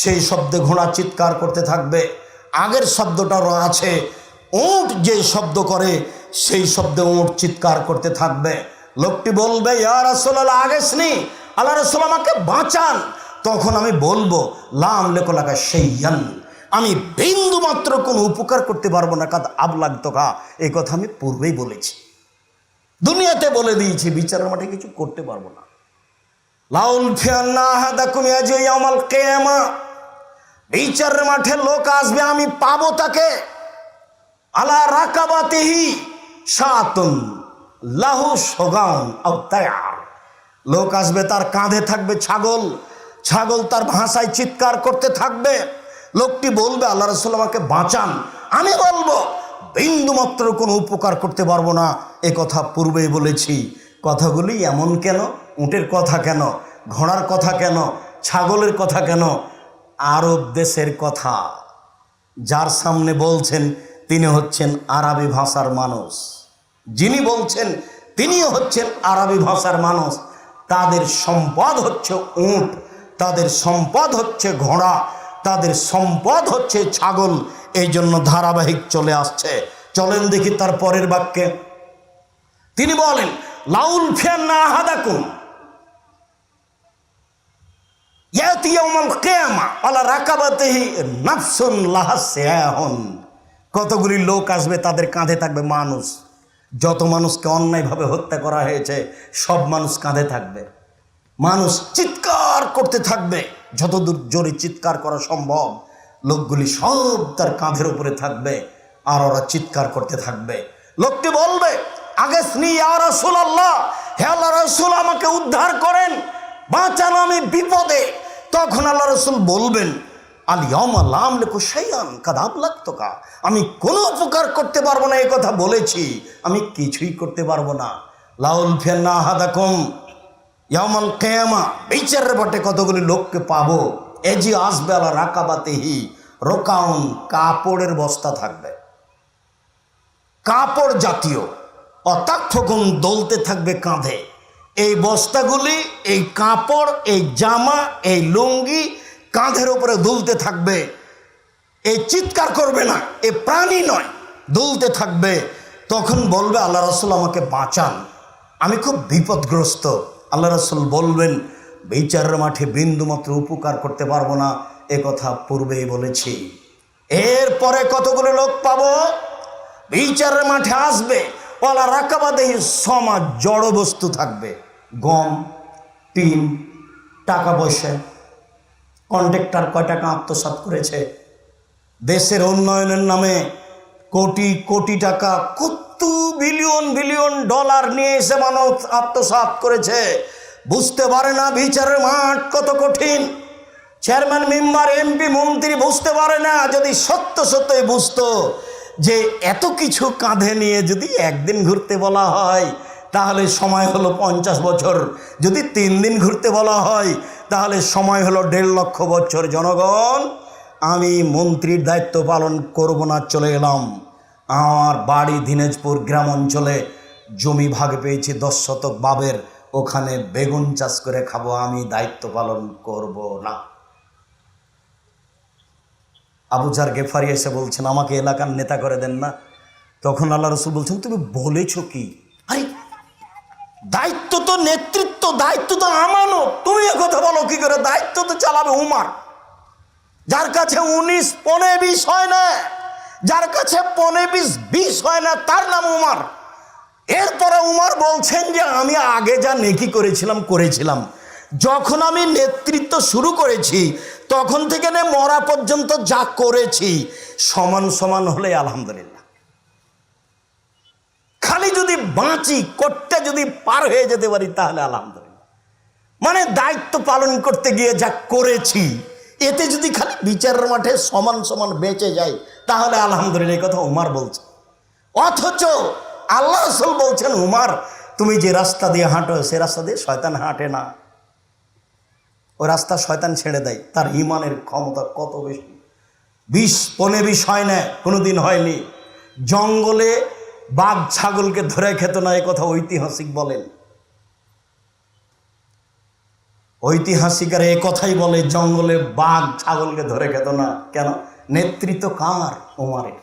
সেই শব্দে ঘোড়া চিৎকার করতে থাকবে। আগের শব্দটারও আছে, উট যে শব্দ করে সেই শব্দে উট চিৎকার করতে থাকবে। লোকটি বলবে, ইয়া রাসূলুল্লাহ আগেসনি, আল্লাহ রাসূল আমাকে বাঁচান। তখন আমি বলবো, লাম লেকলাকা সেইয়ান, আমি বিন্দু মাত্র কোনো উপকার করতে পারবো না, কাদ আবলাগ তোকা, এই কথা আমি পূর্বেই বলেছি, দুনিয়াতে বলে দিয়েছি, বিচারের মাঠে কিছু করতে পারবো না। লাউল ফিয়ান্না আহাদাকুম ইয়াউমাল কিয়ামা, বিচারের মাঠে লোক আসবে, আমি পাবো তাকে, আলা রাকাবাতিহি শাতুন লাহু সুগাউন আও তায়ার, লোক আসবে তার কাঁধে থাকবে ছাগল, ছাগল তার ভাষায় চিৎকার করতে থাকবে। লোকটি বলবে, আল্লাহ রাসূল আমাকে বাঁচান। আমি বলবো, বিন্দু মাত্র কোনো উপকার করতে পারবো না, এ কথা পূর্বেই বলেছি। কথাগুলি এমন কেন? উটের কথা কেন? ঘোড়ার কথা কেন? ছাগলের কথা কেন? আরব দেশের কথা। যার সামনে বলছেন তিনি হচ্ছেন আরবি ভাষার মানুষ, যিনি বলছেন তিনিও হচ্ছেন আরবি ভাষার মানুষ। তাদের সম্পদ হচ্ছে উট, তাদের সম্পদ হচ্ছে ঘোড়া, তাদের সম্পদ হচ্ছে ছাগল। এই জন্য ধারাবাহিক চলে আসছে। চলেন দেখি তার পরের বাক্যে তিনি বলেন, লাউল ফিয়ান্না আহাদাকুম ইয়াতি ইয়াউমাল কিয়ামা আলা রাকাবাতিহি নাফসুন লাহা সিয়াহুন, কতগুলি লোক আসবে তাদের কাঁধে থাকবে মানুষ। যত মানুষকে অন্যায়ভাবে হত্যা করা হয়েছে সব মানুষ কাঁধে থাকবে, মানুষ চিৎকার করতে থাকবে, যতদূর জোরে চিৎকার করা সম্ভব লোকগুলি সব তার কাঁধের উপরে থাকবে, আর ওরা চিৎকার করতে থাকবে। লোকটি বলবে, আগেসনি ইয়া রাসূলুল্লাহ, হে আল্লাহর রাসূল আমাকে উদ্ধার করেন, বাঁচান, আমি বিপদে। তখন আল্লাহ রাসূল বলবেন, আল ইয়াউমা লা আমলিকু শাইআন কাদ আবলাগতুকা, আমি কোনো উপকার করতে পারবো না, এই কথা বলেছি, আমি কিছুই করতে পারবো না। লাউল ফিয়ান্না আহাদাকুম ইয়াউমাল কিয়ামা, বিচারের মাঠে কতগুলি লোককে পাবো, এজি আসবে আলা রাকাবাতিহি রোকাউন, কাপড়ের বস্তা থাকবে, কাপড় জাতীয়, অতাক্ষগুন দলতে থাকবে কাঁধে। এই বস্তাগুলি, এই কাপড়, এই জামা, এই লুঙ্গি কাঁধের উপরে দুলতে থাকবে। এই চিৎকার করবে না, এ প্রাণী নয়, দুলতে থাকবে। তখন বলবে, আল্লাহ রাসূল আমাকে বাঁচান, আমি খুব বিপদগ্রস্ত। আল্লাহ রাসূল বলবেন, বিচারের মাঠে বিন্দুমাত্র উপকার করতে পারবো না, এ কথা পূর্বেই বলেছি। এরপরে কতগুলো লোক পাবো, বিচারের মাঠে আসবে, ওয়ালা রাকাবাতিহি সমাজ, জড় বস্তু থাকবে, গম, টিন, টাকা পয়সা। কন্ট্রাক্টর কয় টাকা আত্মসাৎ করেছে, দেশের উন্নয়নের নামে কোটি কোটি টাকা, কত বিলিয়ন বিলিয়ন ডলার নিয়ে এসে মানুষ আত্মসাৎ করেছে, বুঝতে পারে না বিচারের মাঠ কত কঠিন। চেয়ারম্যান, মেম্বার, এমপি, মন্ত্রী বুঝতে পারে না। যদি সত্য সত্যই বুঝতো যে এত কিছু কাঁধে নিয়ে যদি একদিন ঘুরতে বলা হয় তাহলে সময় হলো 50 বছর, যদি 3 দিন ঘুরতে বলা হয় তাহলে সময় হলো 1.5 লক্ষ বছর। জনগণ, আমি মন্ত্রীর দায়িত্ব পালন করব না, চলে এলাম। আমার বাড়ি দিনাজপুর গ্রাম অঞ্চলে, জমি ভাগে পেয়েছি 10 শতক বাবের, ওখানে বেগুন চাষ করে খাবো, আমি দায়িত্ব পালন করব না। আবু জার গেফারি এসে বলছেন, আমাকে এলাকার নেতা করে দেন না। তখন আল্লাহ রাসূল বলছেন, তুমি বলেছ কি? আরে দায়িত্ব তো নেতৃত্ব, দায়িত্ব তো আমানত, তুমি কথা বলো কি করে? দায়িত্ব তো চালাবে উমার, যার কাছে 19 15 20 হয় না, যার কাছে 15 20 হয় না, তার নাম উমার। এরপরে উমার বলছেন যে আমি আগে যা নেকি করেছিলাম, যখন আমি নেতৃত্ব শুরু করেছি তখন থেকে মরা পর্যন্ত যা করেছি সমান সমান হলে আলহামদুলিল্লাহ। খালি যদি বাঁচি, করতে যদি পার হয়ে যেতে পারি তাহলে আলহামদুলিল্লাহ। মানে দায়িত্ব পালন করতে গিয়ে যা করেছি এতে যদি খালি বিচারের মাঠে সমান সমান বেঁচে যাই তাহলে আলহামদুলিল্লাহ, এই কথা উমার বলছে। অথচ আল্লাহ রাসূল বলছেন, উমার তুমি যে রাস্তা দিয়ে হাঁটো সে রাস্তা দিয়ে শয়তান হাঁটে না, ওই রাস্তা শয়তান ছেড়ে দেয়। তার ঈমানের ক্ষমতা কত বেশি! 20 15 20 হয় না, কোনোদিন হয়নি। জঙ্গলে বাঘ ছাগলকে ধরে খেত না, এ কথা ঐতিহাসিক বলেন। ঐতিহাসিকরা এ কথাই বলে, জঙ্গলে বাঘ ছাগলকে ধরে খেত না। কেন? নেতৃত্ব কার? ওমরের।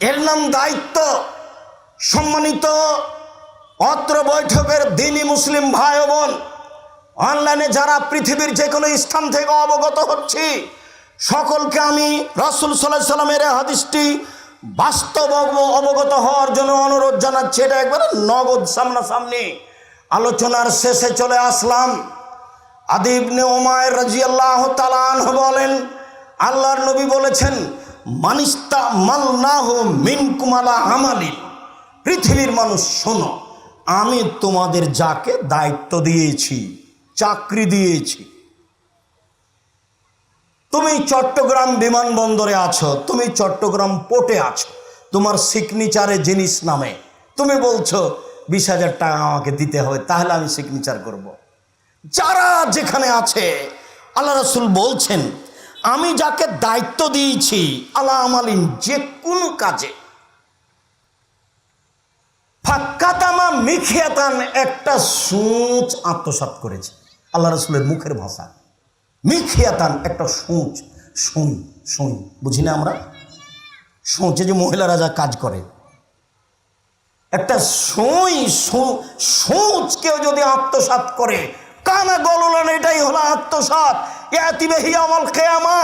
এর নাম দায়িত্ব। সম্মানিত অত্র বৈঠকের দিনী মুসলিম ভাই ও বোন, অনলাইনে যারা পৃথিবীর যে কোনো স্থান থেকে অবগত হচ্ছি, সকলকে আমি রাসূল সাল্লাল্লাহু আলাইহি সাল্লামের হাদিসটি বাস্তব অবগত হওয়ার জন্য অনুরোধ জানাচ্ছি। এটা একবারে নগদ সামনাসামনি। আলোচনার শেষে চলে আসলাম। আদি ইবনে উমাইর রাদিয়াল্লাহু তাআলা আনহু বলেন, আল্লাহর নবী বলেছেন, মানিস্তা মালনাহু মিনকুম আলা আমালিন, পৃথিবীর মানুষ শোনো, আমি তোমাদের যাকে দায়িত্ব দিয়েছি, চাকরি দিয়েছি, তুমি চট্টগ্রাম বিমানবন্দরে আছো, তুমি চট্টগ্রাম পোর্টে আছো, তোমার সিগনেচারে জিনিস নামে, তুমি বলছো 20,000 টাকা আমাকে দিতে হবে, তাহলে আমি সিগনেচার করব। যারা যেখানে আছে, আল্লাহ রাসূল বলছেন, আমি যাকে দায়িত্ব দিয়েছি আলা আমালিন, যে কোনো কাজে, ফাক্কাতামা মিখিয়াতান, একটা সূচ আত্মসাৎ করেছে। আল্লাহ রাসূলের মুখের ভাষা, মিখিয়াতান একটা সূচ, সুই, সুই বুঝি না আমরা, সূচে যে মহিলারা যা কাজ করে, একটা সুই, সূচ কেউ যদি আত্মসাৎ করে, কানা গললান, এটাই হলো আত্মসাৎ। ইয়াতি বিহি ইয়াউমাল কিয়ামা,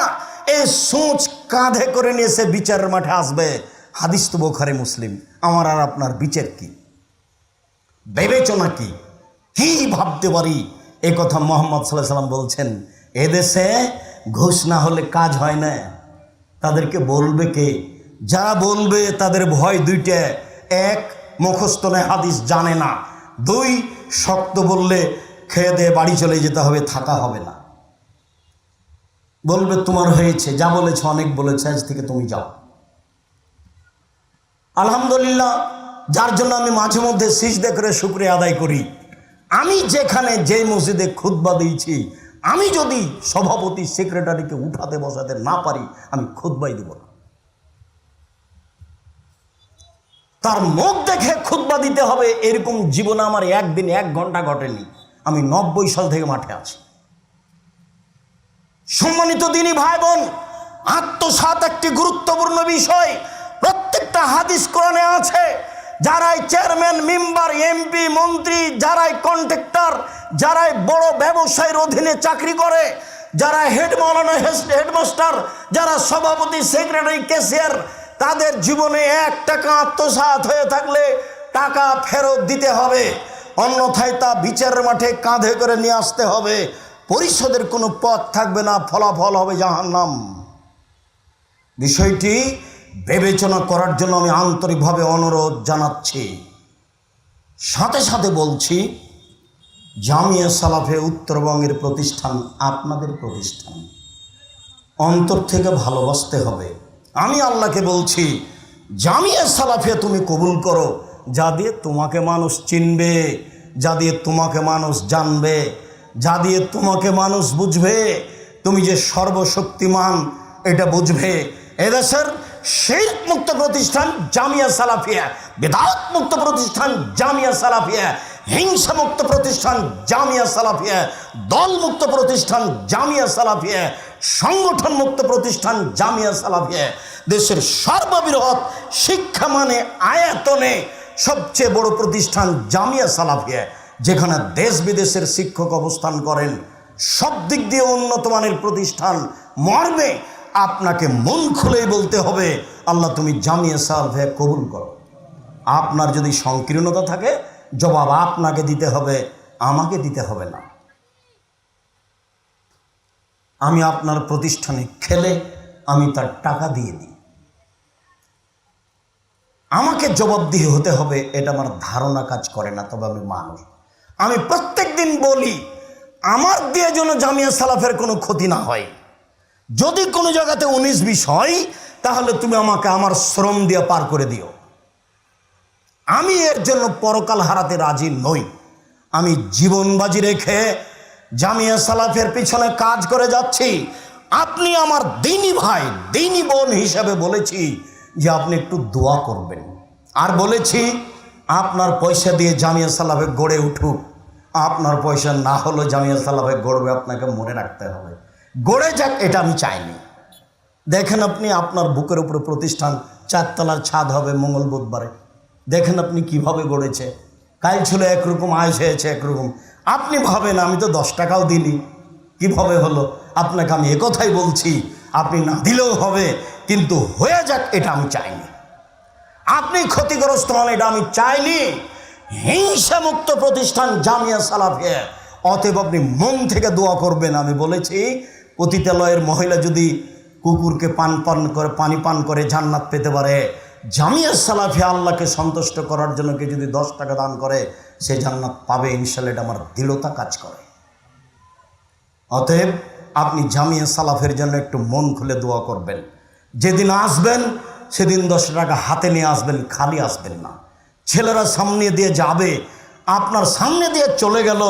এই সূচ কাঁধে করে নিয়ে সে বিচারের মাঠে আসবে। হাদিস তো বুখারী মুসলিম। আমার আর আপনার বিচার কি, বিবেচনা কি, কি ভাবতে পারি? এ কথা মুহাম্মদ সাল্লাল্লাহু আলাইহি সাল্লাম বলছেন। এদেশে ঘুষ না হলে কাজ হয় না। তাদেরকে বলবে কে? যারা বলবে তাদের ভয় দুইটা, এক, মুখস্থ নয়, হাদিস জানে না, দুই, শক্ত বললে খেয়ে দিয়ে বাড়ি চলে যেতে হবে, থাকা হবে না। বলবে তোমার হয়েছে, যা বলেছ অনেক বলেছে, আজ থেকে তুমি যাও। আলহামদুলিল্লাহ, যার জন্য আমি মাঝে মধ্যে সিজদা করে শুকরিয়া আদায় করি। আমি যেখানে যে মসজিদে খুতবা দিয়েছি, আমি যদি সভাপতি সেক্রেটারিকে উঠাতে বসাতে না পারি, আমি খুতবাই দেব না। তার মুখ দেখে খুতবা দিতে হবে, এরকম জীবনে আমার একদিন 1 ঘন্টা ঘটেনি। আমি 90 সাল থেকে মাঠে আছি। সম্মানিত দিনী ভাই বোন, আত্মসাৎ একটি গুরুত্বপূর্ণ বিষয়। প্রত্যেকটা হাদিস কোরআনে আছে। যারাই চেয়ারম্যান, মেম্বার, এমপি, মন্ত্রী, যারাই কন্ট্রাক্টর, যারাই বড় ব্যবসায়ীর অধীনে চাকরি করে, যারা হেড মাওলানা, হেডমাস্টার, যারা সভাপতি, সেক্রেটারি, ক্যাশিয়ার, তাদের জীবনে 1 টাকা আত্মসাৎ হয়ে থাকলে টাকা ফেরত দিতে হবে, অন্যথায় তা বিচারের মাঠে কাঁধে করে নিয়ে আসতে হবে। পরিশোধের কোনো পথ থাকবে না, ফলাফল হবে জাহান্নাম। বিষয়টি বিবেচনা করার জন্য আমি আন্তরিকভাবে অনুরোধ জানাচ্ছি। সাথে সাথে বলছি, জামিয়া সালাফে উত্তরবঙ্গের প্রতিষ্ঠান আপনাদের প্রতিষ্ঠান, অন্তর থেকে ভালোবাসতে হবে। আমি আল্লাহকে বলছি, জামিয়া সালাফে তুমি কবুল করো, যা দিয়ে তোমাকে মানুষ চিনবে, যা দিয়ে তোমাকে মানুষ জানবে, যা দিয়ে তোমাকে মানুষ বুঝবে, তুমি যে সর্বশক্তিমান এটা বুঝবে। এদেশের শিরক মুক্ত প্রতিষ্ঠান জামিয়া সালাফিয়া, বিদআত মুক্ত প্রতিষ্ঠান জামিয়া সালাফিয়া, হিংসা মুক্ত প্রতিষ্ঠান জামিয়া সালাফিয়া, দল মুক্ত প্রতিষ্ঠান জামিয়া সালাফিয়া, সংগঠন মুক্ত প্রতিষ্ঠান জামিয়া সালাফিয়া। দেশের সর্ববৃহৎ শিক্ষা মানে আয়তনে সবচেয়ে বড় প্রতিষ্ঠান জামিয়া সালাফিয়া, যেখানে দেশ বিদেশের শিক্ষক অবস্থান করেন। সব দিক দিয়ে উন্নত মানের প্রতিষ্ঠান। মর্মে আপনাকে মন খুলেই বলতে হবে, আল্লাহ তুমি জামিয়া সালাফিয়া কবুল করো। আপনার যদি সংকীর্ণতা থাকে, জবাব আপনাকে দিতে হবে, আমাকে দিতে হবে না। আমি আপনার প্রতিষ্ঠানে খেলে আমি তার টাকা দিয়ে দিই, আমাকে জবাবদিহি হতে হবে, এটা আমার ধারণা কাজ করে না। তবে আমি মানুষ, আমি প্রত্যেক দিন বলি, আমার দিয়ে যেন জামিয়া সালাফের কোনো ক্ষতি না হয়। যদি কোনো জায়গাতে 19-20 হয়, তাহলে তুমি আমাকে আমার শ্রম দিয়ে পার করে দিও। আমি এর জন্য পরকাল হারাতে রাজি নই। আমি জীবন বাজি রেখে জামিয়া সালাফের পিছনে কাজ করে যাচ্ছি। আপনি আমার দ্বীনি ভাই, দ্বীনি বোন হিসাবে বলেছি যে আপনি একটু দোয়া করবেন। আর বলেছি আপনার পয়সা দিয়ে জামিয়া সালাফে গড়ে উঠুক, আপনার পয়সা না হলেও জামিয়া সালাফে গড়বে, আপনাকে মনে রাখতে হবে। গড়ে যাক এটা আমি চাইনি। দেখেন আপনি আপনার বুকের উপরে প্রতিষ্ঠান, 4 তলার ছাদ হবে মঙ্গল বুধবারে, দেখেন আপনি কিভাবে গড়েছে। কাল ছিল একরকম, আয় হয়েছে একরকম। আপনি ভাবেন আমি তো 10 টাকাও দিইনি, কিভাবে হলো? আপনাকে আমি একথাই বলছি, আপনি না দিলেও হবে, কিন্তু হয়ে যাক এটা আমি চাইনি। আপনি ক্ষতিগ্রস্ত হন এটা আমি চাইনি। হিংসামুক্ত প্রতিষ্ঠান জামিয়া সালাফিয়া, অতএব আপনি মন থেকে দোয়া করবেন। আমি বলেছি পতিতালয়ের মহিলা যদি কুকুরকে পানি পান করে জান্নাত পেতে পারে, জামিয়া সালাফিয়া আল্লাহকে সন্তুষ্ট করার জন্য কে যদি 10 টাকা দান করে সে জান্নাত পাবে ইনশাআল্লাহ। এটা আমার দৃঢ়তা কাজ করে। অতএব আপনি জামিয়া সালাফের জন্য একটু মন খুলে দোয়া করবেন। যেদিন আসবেন সেদিন 10 টাকা হাতে নিয়ে আসবেন, খালি আসবেন না। ছেলেরা সামনে দিয়ে যাবে, আপনার সামনে দিয়ে চলে গেল,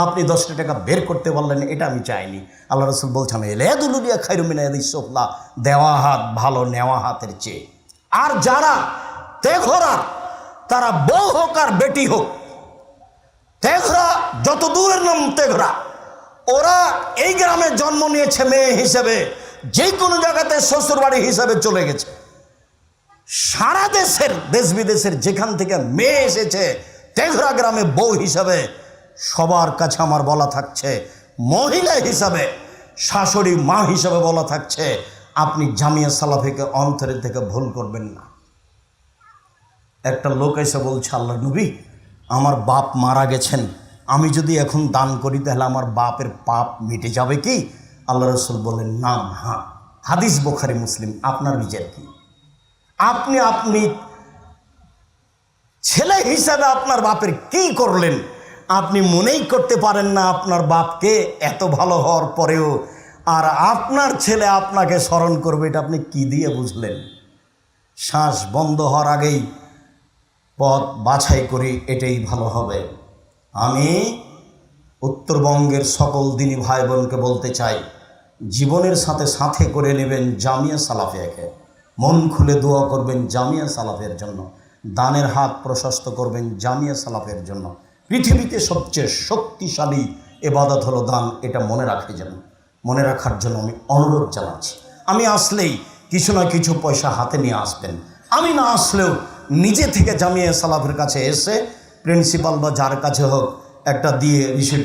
আপনি 10 টাকা বের করতে পারলেন, এটা আমি চাইনি। আল্লাহ রাসূল বলছেন এলাদুলুলিয়া খায়রু মিন ইয়াদিস সুফলা, দেওয়া হাত ভালো নেওয়া হাতের চেয়ে। আর যারা তেঘরা, তারা বউ হোক আর বেটি হোক, তেঘরা যত দূরের নাম তেঘরা, ওরা এই গ্রামে জন্ম নিয়েছে মেয়ে হিসেবে, যে কোনো জায়গাতে শ্বশুরবাড়ি হিসাবে চলে গেছে। সারা দেশের দেশ বিদেশের যেখান থেকে মেয়ে এসেছে তেঘরা গ্রামে বউ হিসাবে, সবার কাছে আমার বলা থাকছে, মহিলা হিসাবে, শাশুড়ি মা হিসাবে বলা থাকছে, আপনি জামিয়া সালাফিকে অন্তরের থেকে ভুল করবেন না। একটা লোক এসে বলছে, আল্লাহ নবী আমার বাপ মারা গেছেন, আমি যদি এখন দান করি তাহলে আমার বাপের পাপ মিটে যাবে কি? আল্লাহ রাসূল বললেন না, হ্যাঁ। হাদিস বুখারী মুসলিম। আপনার বিচার কি? আপনি ছেলে হিসাবে আপনার বাপের কি করলেন? আপনি মনেই করতে পারেন না আপনার বাপকে এত ভালো হওয়ার পরেও, আর আপনার ছেলে আপনাকে স্মরণ করবে, এটা আপনি কি দিয়ে বুঝলেন? শ্বাস বন্ধ হওয়ার আগেই পথ বাছাই করি, এটাই ভালো হবে। আমি উত্তরবঙ্গের সকল দিনী ভাই বোনকে বলতে চাই, জীবনের সাথে সাথে করে নেবেন জামিয়া সালাফিয়াকে, মন খুলে দোয়া করবেন জামিয়া সালাফের জন্য, দানের হাত প্রশস্ত করবেন জামিয়া সালাফের জন্য। পৃথিবীতে সবচেয়ে শক্তিশালী ইবাদত হলো দান, এটা মনে রাখে যেন। মনে রাখার জন্য আমি অনুরোধ জানাচ্ছি। আমি আসলেই কিছু না কিছু পয়সা হাতে নিয়ে আসবেন। আমি না আসলেও নিজে থেকে জামিয়া সালাফের কাছে এসে প্রিন্সিপাল বা যার কাছে হোক একটা দিয়ে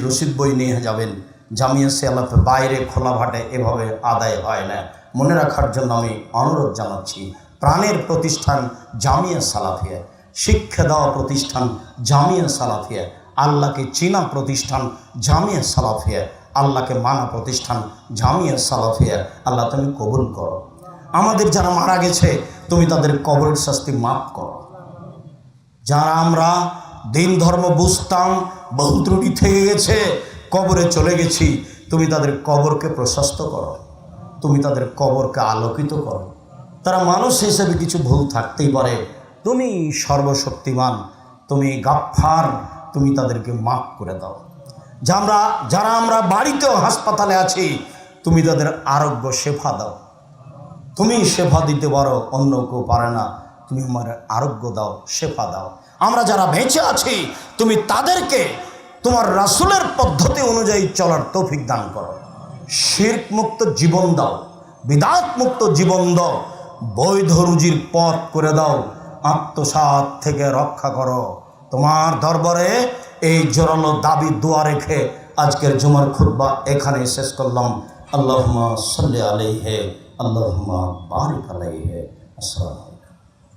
রসিদ বই নিয়ে যাবেন। জামিয়া সালাফে বাইরে খোলা ভাটে এভাবে আদায় হয় না, মনে রাখার জন্য আমি অনুরোধ জানাচ্ছি। প্রাণের প্রতিষ্ঠান জামিয়া সালাফিয়া, শিক্ষা দেওয়া প্রতিষ্ঠান জামিয়া সালাফিয়া, আল্লাহকে চেনা প্রতিষ্ঠান জামিয়া সালাফিয়া, আল্লাহকে মানা প্রতিষ্ঠান জামিয়া সালাফিয়া। আল্লাহ তুমি কবুল করো। আমাদের যারা মারা গেছে তুমি তাদের কবরের শাস্তি মাফ করো। যারা আমরা দিন ধর্ম বুঝতাম, বহু ত্রুটি থেকে গেছে, কবরে চলে গেছি, তুমি তাদের কবরকে প্রশস্ত করো, তুমি তাদের কবরকে আলোকিত করো। তারা মানুষ হিসেবে কিছু ভুল থাকতেই পারে, তুমি সর্বশক্তিমান, তুমি গাফফার, তুমি তাদেরকে মাফ করে দাও। যারা আমরা বাড়িতেও হাসপাতালে আছি, তুমি তাদের আরোগ্য শেফা দাও। তুমি শেফা দিতে পারো, অন্য কেউ পারে না, তুমি আমার আরোগ্য দাও, শেফা দাও। আমরা যারা বেঁচে আছি তুমি তাদেরকে তোমার রাসূলের পদ্ধতি অনুযায়ী চলার তৌফিক দান করো। শিরক মুক্ত জীবন দাও, বিদআত মুক্ত জীবন দাও, বৈধ রুজির পথ করে দাও, আত্মসাৎ থেকে রক্ষা করো। তোমার দরবারে এই জোরালো দাবি দোয়া রেখে আজকের জুমার খুতবা এখানে শেষ করলাম। আল্লাহুম্মা সাল্লি আলাইহি, আল্লাহুম্মা বারিক আলাইহি। আসসালামু